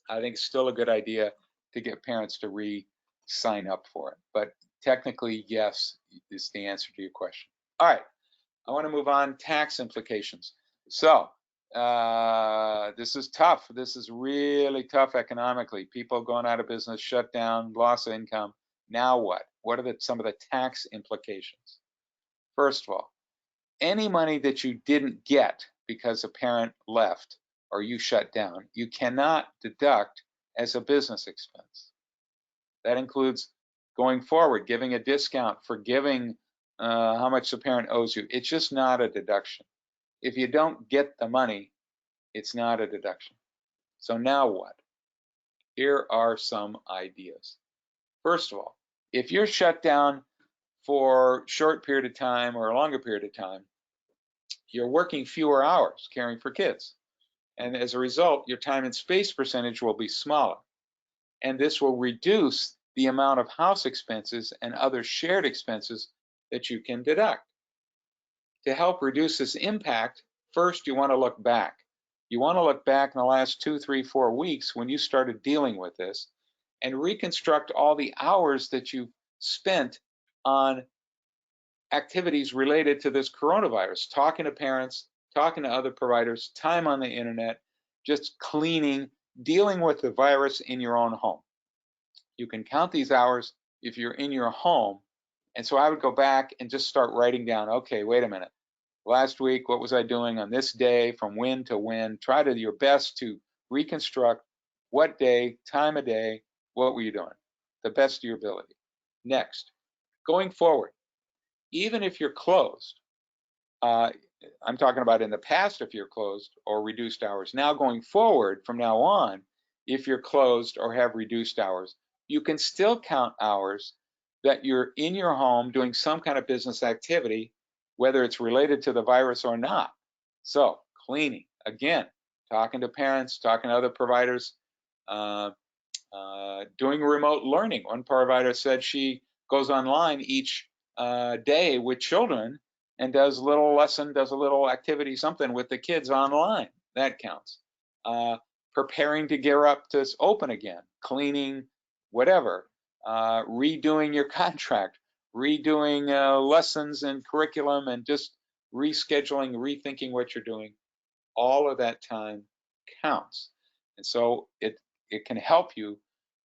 I think it's still a good idea to get parents to re-sign up for it. But technically, yes, is the answer to your question. All right, I want to move on. Tax implications. So this is tough. This is really tough economically. People going out of business, shut down, loss of income. Now what? What are some of the tax implications? First of all, any money that you didn't get because a parent left or you shut down, you cannot deduct as a business expense. That includes going forward, giving a discount, forgiving how much the parent owes you. It's just not a deduction. If you don't get the money, it's not a deduction. So now what? Here are some ideas. First of all, if you're shut down for a short period of time or a longer period of time, you're working fewer hours caring for kids. And as a result, your time and space percentage will be smaller. And this will reduce the amount of house expenses and other shared expenses that you can deduct. To help reduce this impact, first you want to look back. You want to look back in the last 2, 3, 4 weeks when you started dealing with this and reconstruct all the hours that you spent on activities related to this coronavirus, talking to parents, talking to other providers, time on the internet, just cleaning, dealing with the virus in your own home. You can count these hours if you're in your home. And so I would go back and just start writing down, okay, wait a minute. Last week, what was I doing on this day from when to when? Try to your best to reconstruct what day, time of day, what were you doing? The best of your ability. Next, going forward, even if you're closed, I'm talking about in the past if you're closed or reduced hours. Now going forward from now on, if you're closed or have reduced hours, you can still count hours that you're in your home doing some kind of business activity, whether it's related to the virus or not. So cleaning, again, talking to parents, talking to other providers, doing remote learning. One provider said she goes online each day with children and does a little lesson, does a little activity, something with the kids online. That counts. Preparing to gear up to open again, cleaning, whatever, redoing your contract, redoing lessons and curriculum, and just rescheduling, rethinking what you're doing. All of that time counts. And so it can help you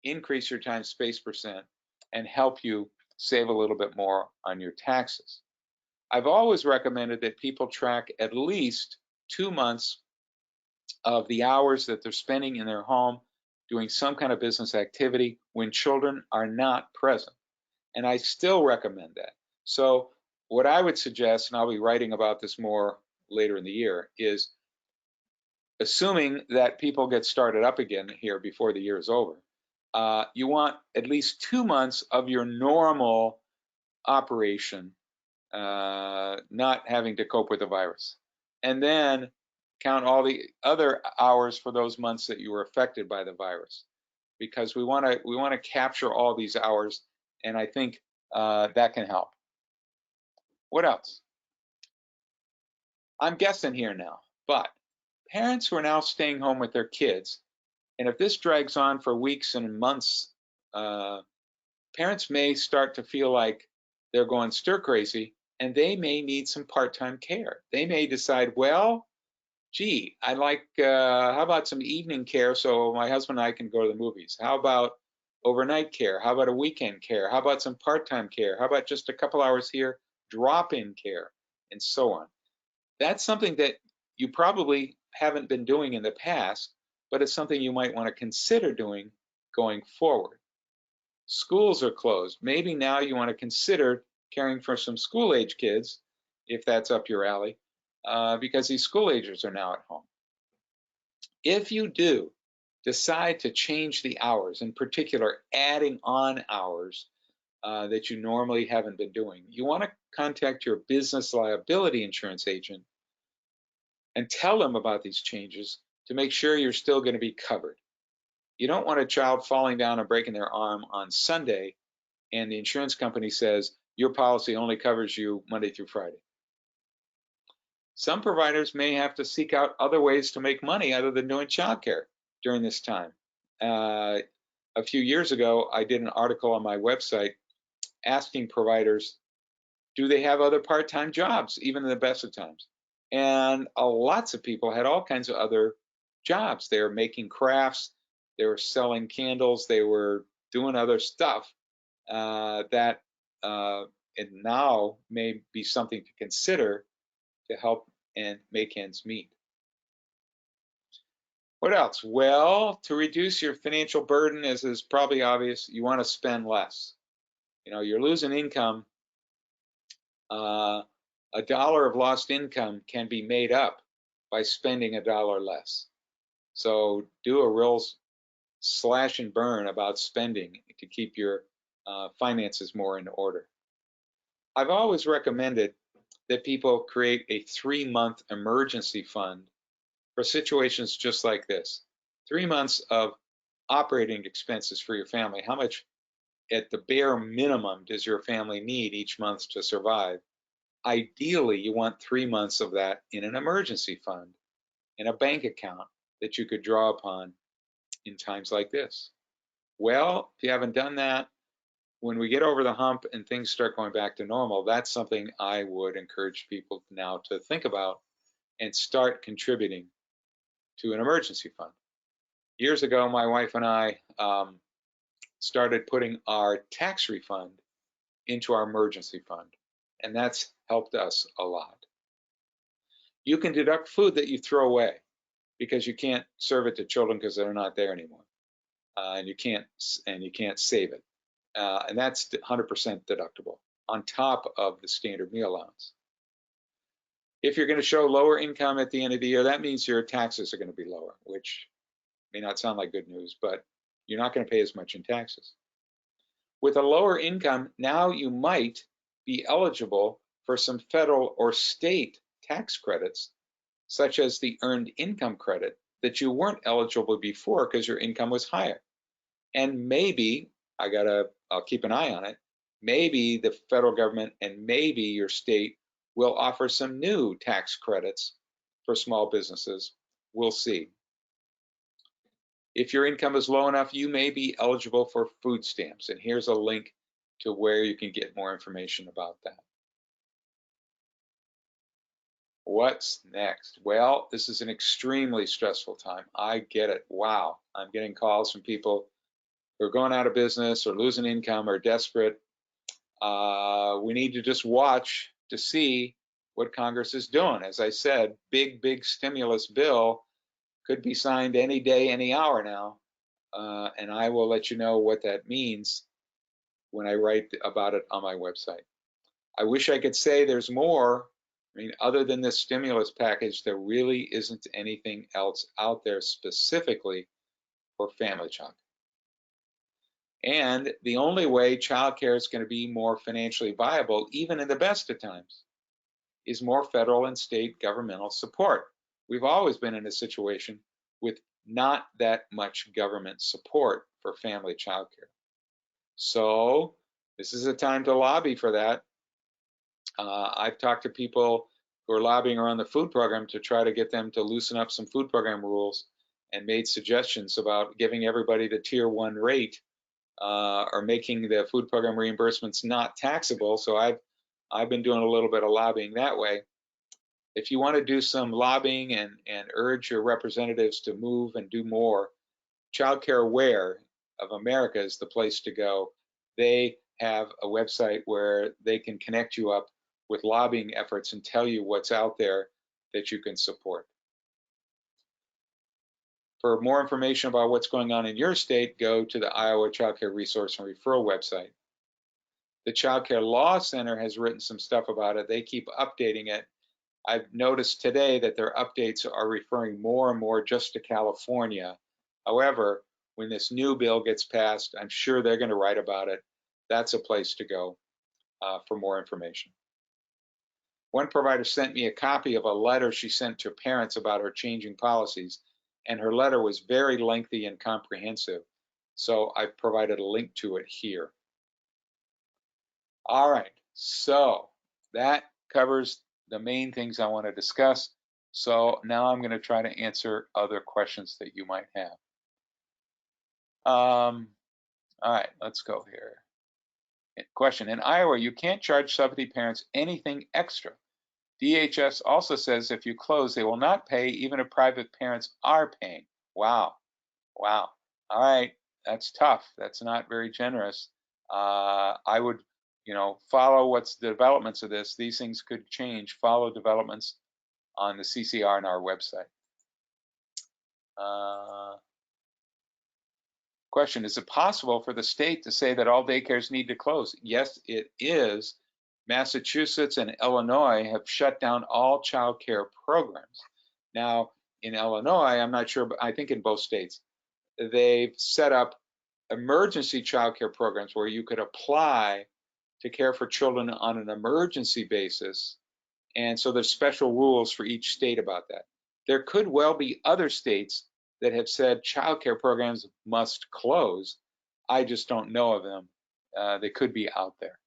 increase your time space percent, and help you save a little bit more on your taxes. I've always recommended that people track at least 2 months of the hours that they're spending in their home doing some kind of business activity when children are not present. And I still recommend that. So what I would suggest, and I'll be writing about this more later in the year, is assuming that people get started up again here before the year is over, you want at least 2 months of your normal operation not having to cope with the virus. And then count all the other hours for those months that you were affected by the virus, because we want to capture all these hours, and I think that can help. What else? I'm guessing here now, but parents who are now staying home with their kids, and if this drags on for weeks and months, parents may start to feel like they're going stir crazy, and they may need some part-time care. They may decide, well, gee, I like, how about some evening care so my husband and I can go to the movies? How about overnight care? How about a weekend care? How about some part-time care? How about just a couple hours here, drop-in care, and so on? That's something that you probably haven't been doing in the past, but it's something you might want to consider doing going forward. Schools are closed. Maybe now you want to consider caring for some school-age kids, if that's up your alley, because these school-agers are now at home. If you do decide to change the hours, in particular adding on hours that you normally haven't been doing, you want to contact your business liability insurance agent and tell them about these changes to make sure you're still going to be covered. You don't want a child falling down and breaking their arm on Sunday and the insurance company says your policy only covers you Monday through Friday. Some providers may have to seek out other ways to make money other than doing childcare during this time. A few years ago, I did an article on my website asking providers, do they have other part-time jobs, even in the best of times? And lots of people had all kinds of other jobs. They were making crafts, they were selling candles, they were doing other stuff that it now may be something to consider to help and make ends meet. What else? Well, to reduce your financial burden, as is probably obvious, you want to spend less. You know, you're losing income. $1 of lost income can be made up by spending $1 less. So do a real slash and burn about spending to keep your finances more in order. I've always recommended that people create a 3-month emergency fund for situations just like this. 3 months of operating expenses for your family. How much at the bare minimum does your family need each month to survive? Ideally, you want 3 months of that in an emergency fund, in a bank account that you could draw upon in times like this. Well, if you haven't done that, when we get over the hump and things start going back to normal, that's something I would encourage people now to think about and start contributing to an emergency fund. Years ago, my wife and I started putting our tax refund into our emergency fund, and that's helped us a lot. You can deduct food that you throw away because you can't serve it to children because they're not there anymore, and you can't save it, and that's 100% deductible on top of the standard meal allowance. If you're going to show lower income at the end of the year, that means your taxes are going to be lower, which may not sound like good news, but you're not going to pay as much in taxes. With a lower income, now you might be eligible for some federal or state tax credits, such as the earned income credit that you weren't eligible before because your income was higher. And maybe, I'll keep an eye on it, maybe the federal government and maybe your state will offer some new tax credits for small businesses. We'll see. If your income is low enough, you may be eligible for food stamps. And here's a link to where you can get more information about that. What's next? Well, this is an extremely stressful time. I get it. Wow. I'm getting calls from people who are going out of business or losing income or desperate. We need to just watch to see what Congress is doing. As I said, big stimulus bill could be signed any day, any hour now. And I will let you know what that means when I write about it on my website. I wish I could say there's more. I mean, other than this stimulus package, there really isn't anything else out there specifically for family childcare. And the only way childcare is going to be more financially viable, even in the best of times, is more federal and state governmental support. We've always been in a situation with not that much government support for family childcare. So this is a time to lobby for that. I've talked to people who are lobbying around the food program to try to get them to loosen up some food program rules, and made suggestions about giving everybody the tier 1 rate, or making the food program reimbursements not taxable. So I've been doing a little bit of lobbying that way. If you want to do some lobbying and urge your representatives to move and do more, Child Care Aware of America is the place to go. They have a website where they can connect you up with lobbying efforts and tell you what's out there that you can support. For more information about what's going on in your state, go to the Iowa Child Care Resource and Referral website. The Child Care Law Center has written some stuff about it. They keep updating it. I've noticed today that their updates are referring more and more just to California. However, when this new bill gets passed, I'm sure they're going to write about it. That's a place to go for more information. One provider sent me a copy of a letter she sent to parents about her changing policies, and her letter was very lengthy and comprehensive. So I've provided a link to it here. All right, so that covers the main things I want to discuss. So now I'm going to try to answer other questions that you might have. All right, let's go here. Question: in Iowa, you can't charge subsidy parents anything extra. DHS also says if you close, they will not pay even if private parents are paying. Wow. All right, that's tough. That's not very generous. I would, follow what's the developments of this. These things could change. Follow developments on the CCR&R website. Question: is it possible for the state to say that all daycares need to close? Yes, it is. Massachusetts and Illinois have shut down all child care programs. Now, in Illinois, I'm not sure, but I think in both states, they've set up emergency child care programs where you could apply to care for children on an emergency basis. And so there's special rules for each state about that. There could well be other states that have said child care programs must close. I just don't know of them. They could be out there.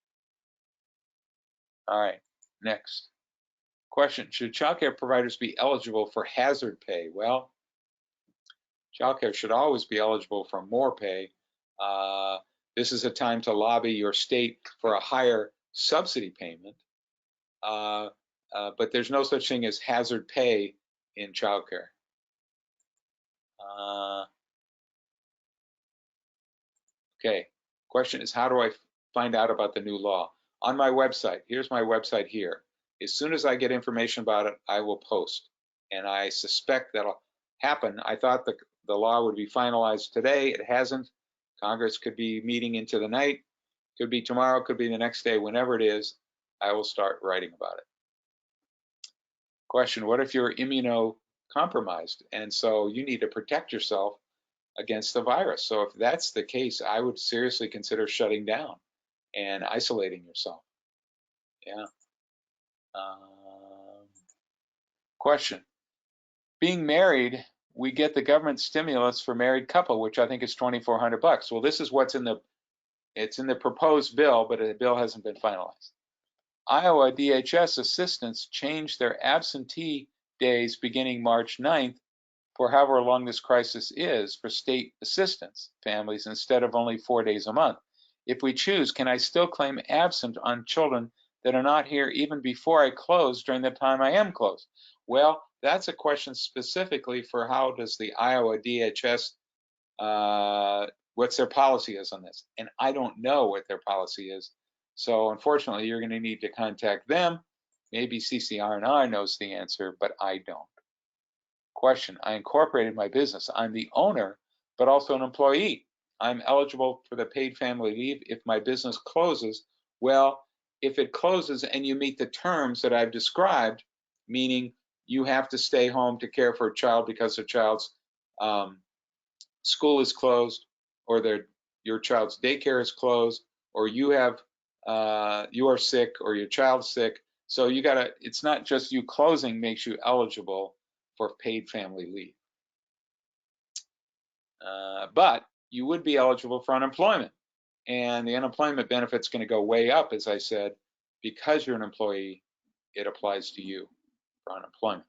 All right, next question: should child care providers be eligible for hazard pay? Well, child care should always be eligible for more pay. This is a time to lobby your state for a higher subsidy payment, but there's no such thing as hazard pay in child care. Okay, question is, how do I find out about the new law? On my website. Here's my website here. As soon as I get information about it, I will post. And I suspect that'll happen. I thought the law would be finalized today. It hasn't. Congress could be meeting into the night. Could be tomorrow, could be the next day. Whenever it is, I will start writing about it. Question: what if you're immunocompromised and so you need to protect yourself against the virus? So if that's the case, I would seriously consider shutting down and isolating yourself. Yeah. Question: being married, we get the government stimulus for married couple, which I think is $2,400. Well, this is what's it's in the proposed bill, but the bill hasn't been finalized. Iowa DHS assistants changed their absentee days beginning March 9th for however long this crisis is for state assistance families instead of only 4 days a month. If we choose, can I still claim absent on children that are not here even before I close during the time I am closed? Well, that's a question specifically for how does the Iowa DHS what's their policy is on this. And I don't know what their policy is. So unfortunately, you're going to need to contact them. Maybe CCR&R knows the answer, but I don't. Question, I incorporated my business. I'm the owner, but also an employee. I'm eligible for the paid family leave if my business closes. Well, if it closes and you meet the terms that I've described, meaning you have to stay home to care for a child because the child's school is closed, or your child's daycare is closed, or you are sick, or your child's sick. So it's not just you closing makes you eligible for paid family leave. But you would be eligible for unemployment, and the unemployment benefit's going to go way up, as I said, because you're an employee. It applies to you for unemployment.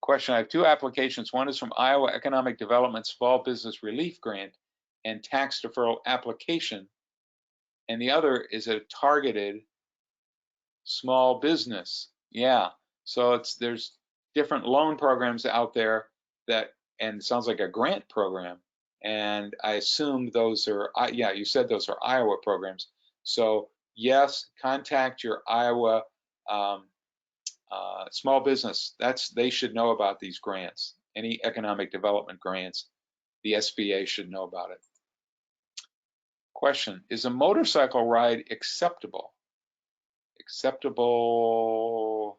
Question, I have two applications. One is from Iowa Economic Development's Fall Business Relief Grant and tax deferral application, and the other is a targeted small business. Yeah, so there's different loan programs out there and it sounds like a grant program, and I assume those are, yeah, you said those are Iowa programs. So yes, contact your Iowa small business. They should know about these grants. Any economic development grants, the SBA should know about it. Question, is a motorcycle ride acceptable? Acceptable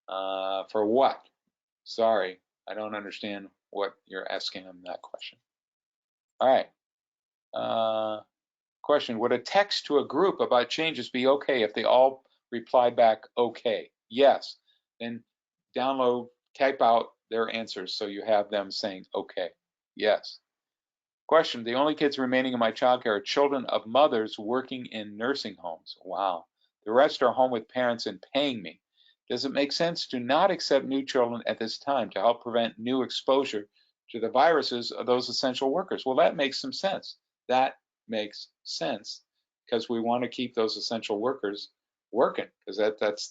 for what? Sorry, I don't understand what you're asking on that question. All right. Question, would a text to a group about changes be okay if they all reply back okay? Yes. Then type out their answers so you have them saying okay. Yes. Question, the only kids remaining in my childcare are children of mothers working in nursing homes. Wow. The rest are home with parents and paying me. Does it make sense to not accept new children at this time to help prevent new exposure to the viruses of those essential workers? Well, that makes some sense. That makes sense because we want to keep those essential workers working because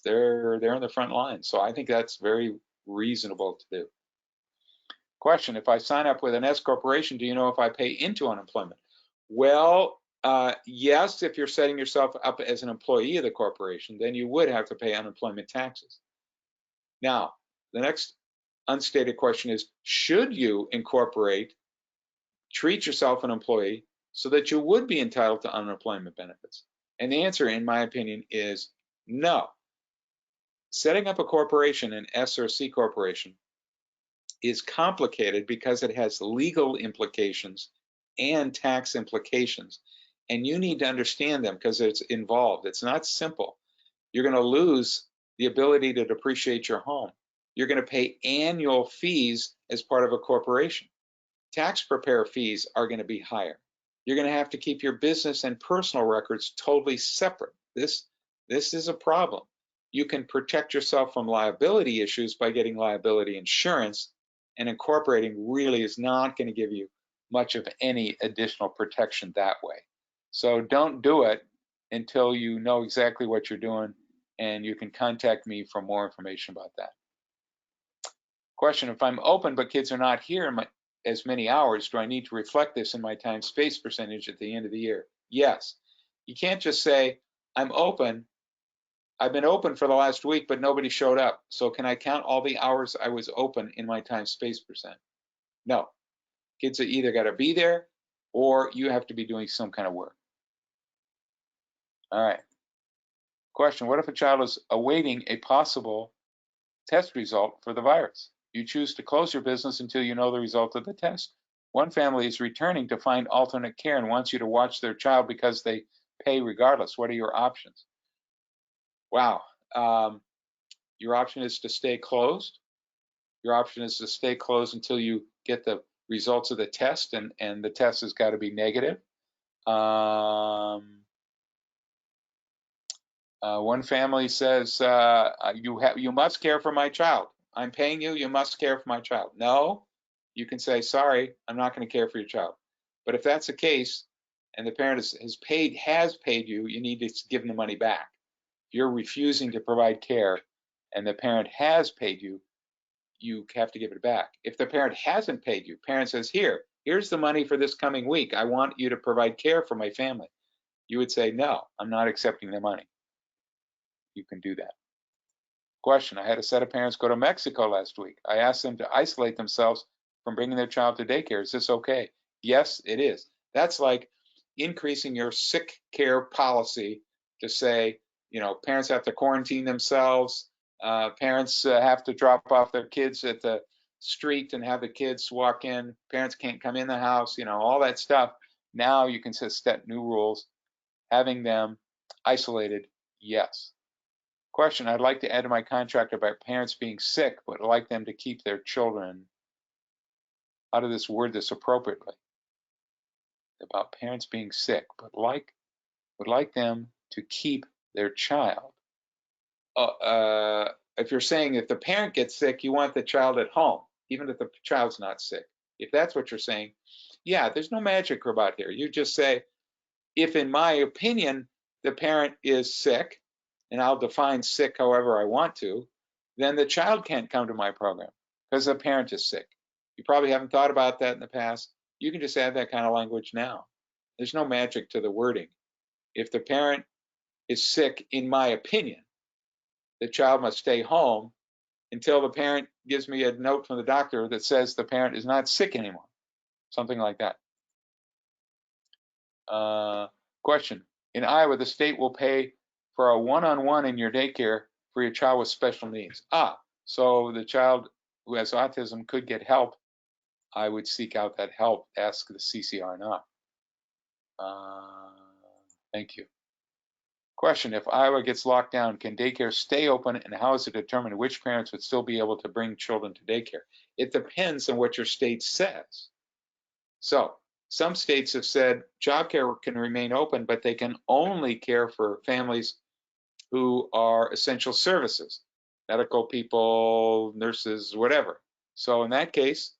they're in the front line. So I think that's very reasonable to do. Question, if I sign up with an S corporation, do you know if I pay into unemployment? Well, yes, if you're setting yourself up as an employee of the corporation, then you would have to pay unemployment taxes. Now, the next unstated question is, should you treat yourself an employee so that you would be entitled to unemployment benefits? And the answer, in my opinion, is no. Setting up a corporation, an S or C corporation, is complicated because it has legal implications and tax implications. And you need to understand them because it's involved. It's not simple. You're going to lose the ability to depreciate your home. You're going to pay annual fees as part of a corporation. Tax preparer fees are going to be higher. You're going to have to keep your business and personal records totally separate. This is a problem. You can protect yourself from liability issues by getting liability insurance, and incorporating really is not going to give you much of any additional protection that way. So don't do it until you know exactly what you're doing, and you can contact me for more information about that. Question, if I'm open but kids are not here in as many hours, do I need to reflect this in my time space percentage at the end of the year? Yes. You can't just say, I'm open. I've been open for the last week, but nobody showed up. So can I count all the hours I was open in my time space percent? No. Kids have either got to be there or you have to be doing some kind of work. All right. Question, what if a child is awaiting a possible test result for the virus? You choose to close your business until you know the result of the test. One family is returning to find alternate care and wants you to watch their child because they pay regardless. What are your options? Wow. Your option is to stay closed. Your option is to stay closed until you get the results of the test, and the test has got to be negative. One family says, you must care for my child. I'm paying you, you must care for my child. No, you can say, sorry, I'm not going to care for your child. But if that's the case, and the parent has paid you, you need to give them the money back. If you're refusing to provide care and the parent has paid you, you have to give it back. If the parent hasn't paid you, parent says, here, here's the money for this coming week. I want you to provide care for my family. You would say, no, I'm not accepting the money. You can do that. Question, I had a set of parents go to Mexico last week. I asked them to isolate themselves from bringing their child to daycare. Is this okay? Yes, it is. That's like increasing your sick care policy to say, parents have to quarantine themselves. Parents have to drop off their kids at the street and have the kids walk in. Parents can't come in the house, all that stuff. Now you can set new rules. Having them isolated, yes. Question, I'd like to add to my contract about parents being sick, but I'd like them to keep their children. How to word this appropriately? About parents being sick, but would like them to keep their child. If you're saying if the parent gets sick, you want the child at home, even if the child's not sick. If that's what you're saying, yeah, there's no magic about here. You just say, if in my opinion, the parent is sick, and I'll define sick however I want to, then the child can't come to my program because the parent is sick. You probably haven't thought about that in the past. You can just add that kind of language now. There's no magic to the wording. If the parent is sick, in my opinion, the child must stay home until the parent gives me a note from the doctor that says the parent is not sick anymore. Something like that. Question. In Iowa, the state will pay for a one-on-one in your daycare for your child with special needs. So the child who has autism could get help. I would seek out that help. Ask the CCR. Thank you. Question, if Iowa gets locked down, can daycare stay open, and how is it determined which parents would still be able to bring children to daycare? It depends on what your state says. So some states have said childcare can remain open, but they can only care for families who are essential services, medical people, nurses, whatever. So in that case,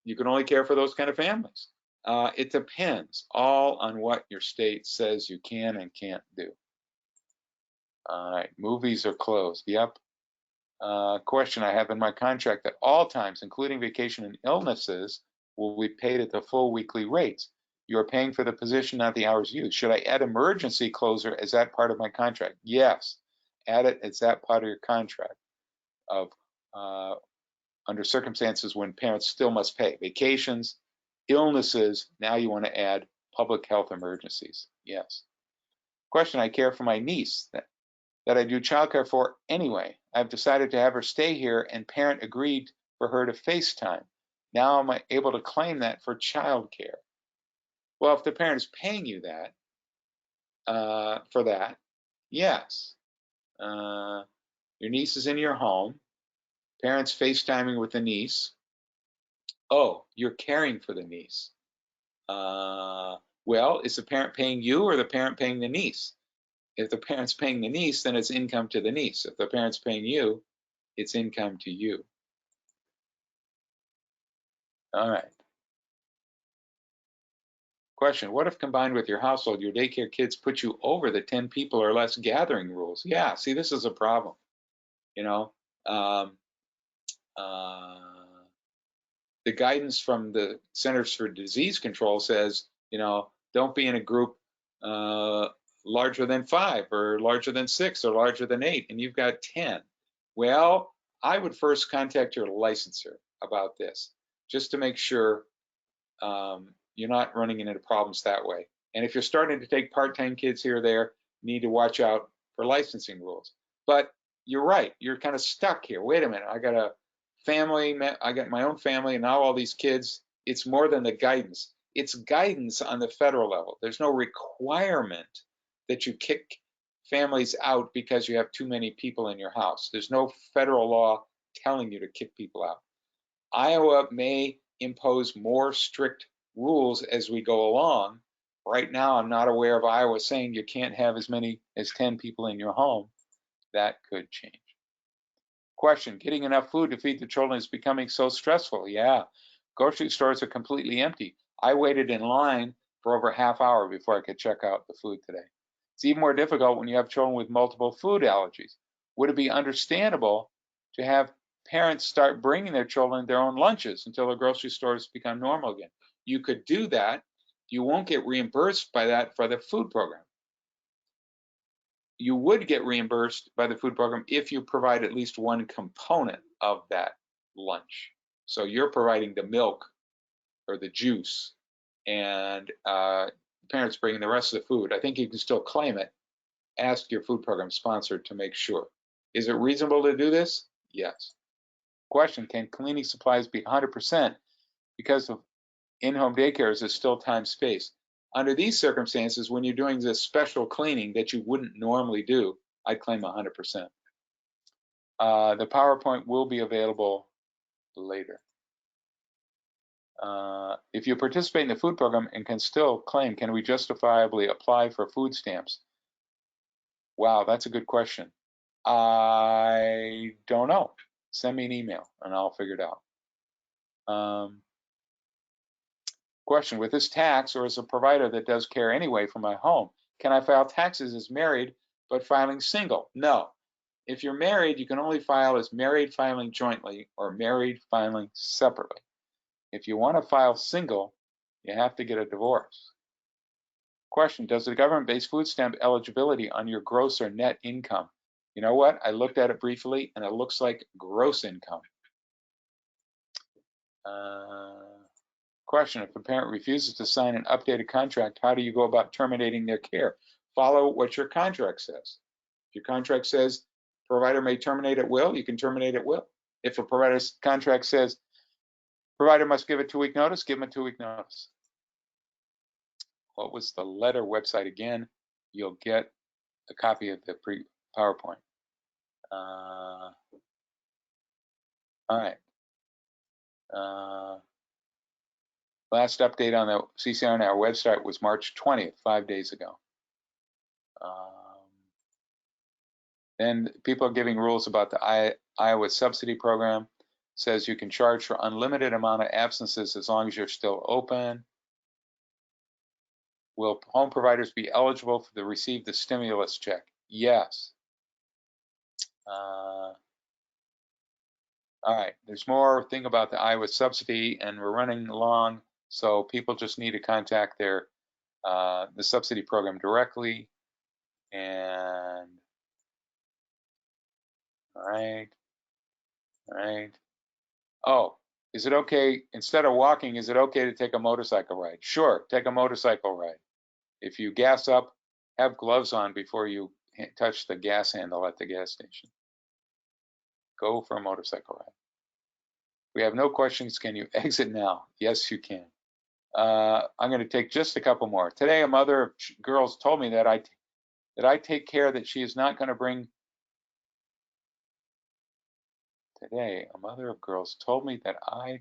you can only care for those kind of families. It depends all on what your state says you can and can't do. All right, movies are closed. Yep. Question, I have in my contract that all times, including vacation and illnesses, will be paid at the full weekly rates. You are paying for the position, not the hours used. Should I add emergency closer as that part of my contract? Yes, add it as that part of your contract of under circumstances when parents still must pay. Vacations, illnesses, now you want to add public health emergencies. Yes. Question, I care for my niece that I do childcare for anyway. I've decided to have her stay here, and parent agreed for her to FaceTime. Now am I able to claim that for childcare? Well, if the parent is paying you that, for that, yes. Your niece is in your home, parents FaceTiming with the niece. Oh, you're caring for the niece. Well, is the parent paying you or the parent paying the niece? If the parent's paying the niece, then it's income to the niece. If the parent's paying you, it's income to you. All right. Question, what if combined with your household, your daycare kids put you over the 10 people or less gathering rules? Yeah, see, this is a problem. The guidance from the Centers for Disease Control says, don't be in a group larger than 5 or larger than 6 or larger than 8, and you've got 10. Well, I would first contact your licensor about this, just to make sure you're not running into problems that way. And if you're starting to take part-time kids here or there, you need to watch out for licensing rules. But you're right, you're kind of stuck here. Wait a minute, I got a family, I got my own family, and now all these kids. It's more than the guidance. It's guidance on the federal level. There's no requirement that you kick families out because you have too many people in your house. There's no federal law telling you to kick people out. Iowa may impose more strict rules as we go along. Right now, I'm not aware of Iowa saying you can't have as many as 10 people in your home. That could change. Question, getting enough food to feed the children is becoming so stressful. Yeah, grocery stores are completely empty. I waited in line for over a half hour before I could check out the food today. It's even more difficult when you have children with multiple food allergies. Would it be understandable to have parents start bringing their children their own lunches until the grocery stores become normal again. You could do that. You won't get reimbursed by that for the food program. You would get reimbursed by the food program if you provide at least one component of that lunch. So you're providing the milk or the juice, and parents bringing the rest of the food. I think you can still claim it. Ask your food program sponsor to make sure. Is it reasonable to do this? Yes. Question, can cleaning supplies be 100% because of in-home daycares is still time space? Under these circumstances, when you're doing this special cleaning that you wouldn't normally do, I'd claim 100%. The PowerPoint will be available later. If you participate in the food program and can still claim, can we justifiably apply for food stamps? Wow, that's a good question. I don't know. Send me an email and I'll figure it out. Question, with this tax or as a provider that does care anyway from my home, can I file taxes as married but filing single? No. If you're married, you can only file as married filing jointly or married filing separately. If you want to file single, you have to get a divorce. Question, does the government base food stamp eligibility on your gross or net income? You know what? I looked at it briefly and it looks like gross income. Question, if a parent refuses to sign an updated contract, how do you go about terminating their care? Follow what your contract says. If your contract says provider may terminate at will, you can terminate at will. If a provider's contract says provider must give a 2-week notice, give them a 2-week notice. What was the letter website again? You'll get a copy of the PowerPoint. All right. Last update on the CCR on our website was March 20th, 5 days ago. Then people are giving rules about the Iowa subsidy program. Says you can charge for unlimited amount of absences as long as you're still open. Will home providers be eligible to receive the stimulus check? Yes. All right, there's more thing about the Iowa subsidy, and we're running along, so people just need to contact their the subsidy program directly. And all right. Oh, is it okay, instead of walking, is it okay to take a motorcycle ride? Sure, take a motorcycle ride. If you gas up, have gloves on before you touch the gas handle at the gas station. Go for a motorcycle ride. We have no questions. Can you exit now? Yes, you can. I'm going to take just a couple more. Today, a mother of girls told me that I take care that she is not going to bring. Today, a mother of girls told me that I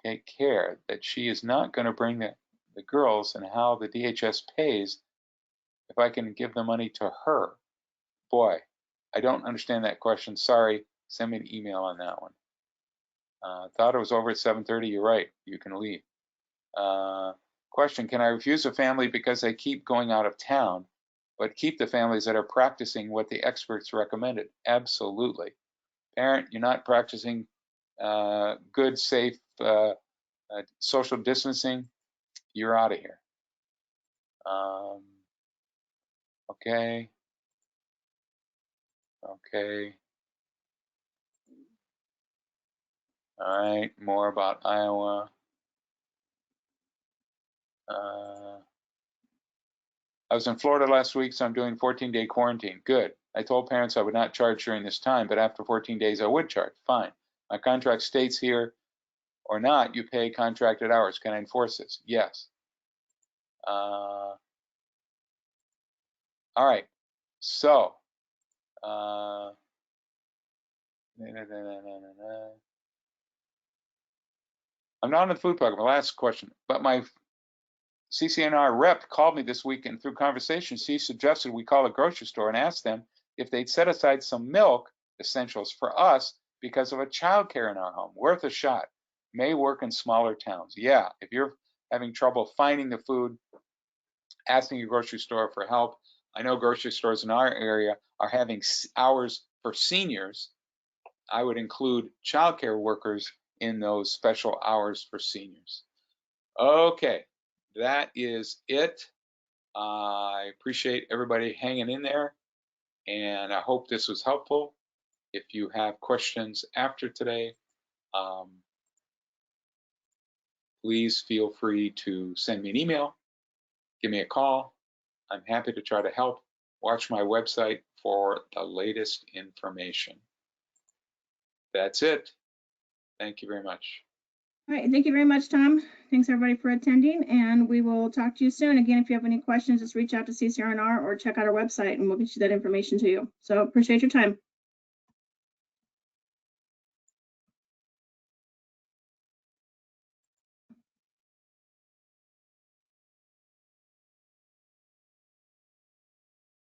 take care that she is not going to bring the girls and how the DHS pays if I can give the money to her. Boy, I don't understand that question. Sorry, send me an email on that one. Thought it was over at 7:30. You're right. You can leave. Question, can I refuse a family because they keep going out of town, but keep the families that are practicing what the experts recommended? Absolutely. Parent, you're not practicing good, safe social distancing, you're out of here. Okay. All right, more about Iowa. I was in Florida last week, so I'm doing 14-day quarantine. Good. I told parents I would not charge during this time, but after 14 days I would charge. Fine. My contract states here or not, you pay contracted hours. Can I enforce this? Yes. All right. So, I'm not in the food program. Last question. But my CCNR rep called me this week, and through conversation, she suggested we call a grocery store and ask them if they'd set aside some milk essentials for us because of a child care in our home. Worth a shot. May work in smaller towns. Yeah, if you're having trouble finding the food, asking your grocery store for help. I know grocery stores in our area are having hours for seniors I would include childcare workers in those special hours for seniors. Okay, that is it. I appreciate everybody hanging in there, and I hope this was helpful. If you have questions after today, please feel free to send me an email, give me a call. I'm happy to try to help. Watch my website for the latest information. That's it. Thank you very much. All right, thank you very much, Tom. Thanks everybody for attending, and we will talk to you soon. Again, if you have any questions, just reach out to CCRNR or check out our website and we'll get you that information to you. So appreciate your time.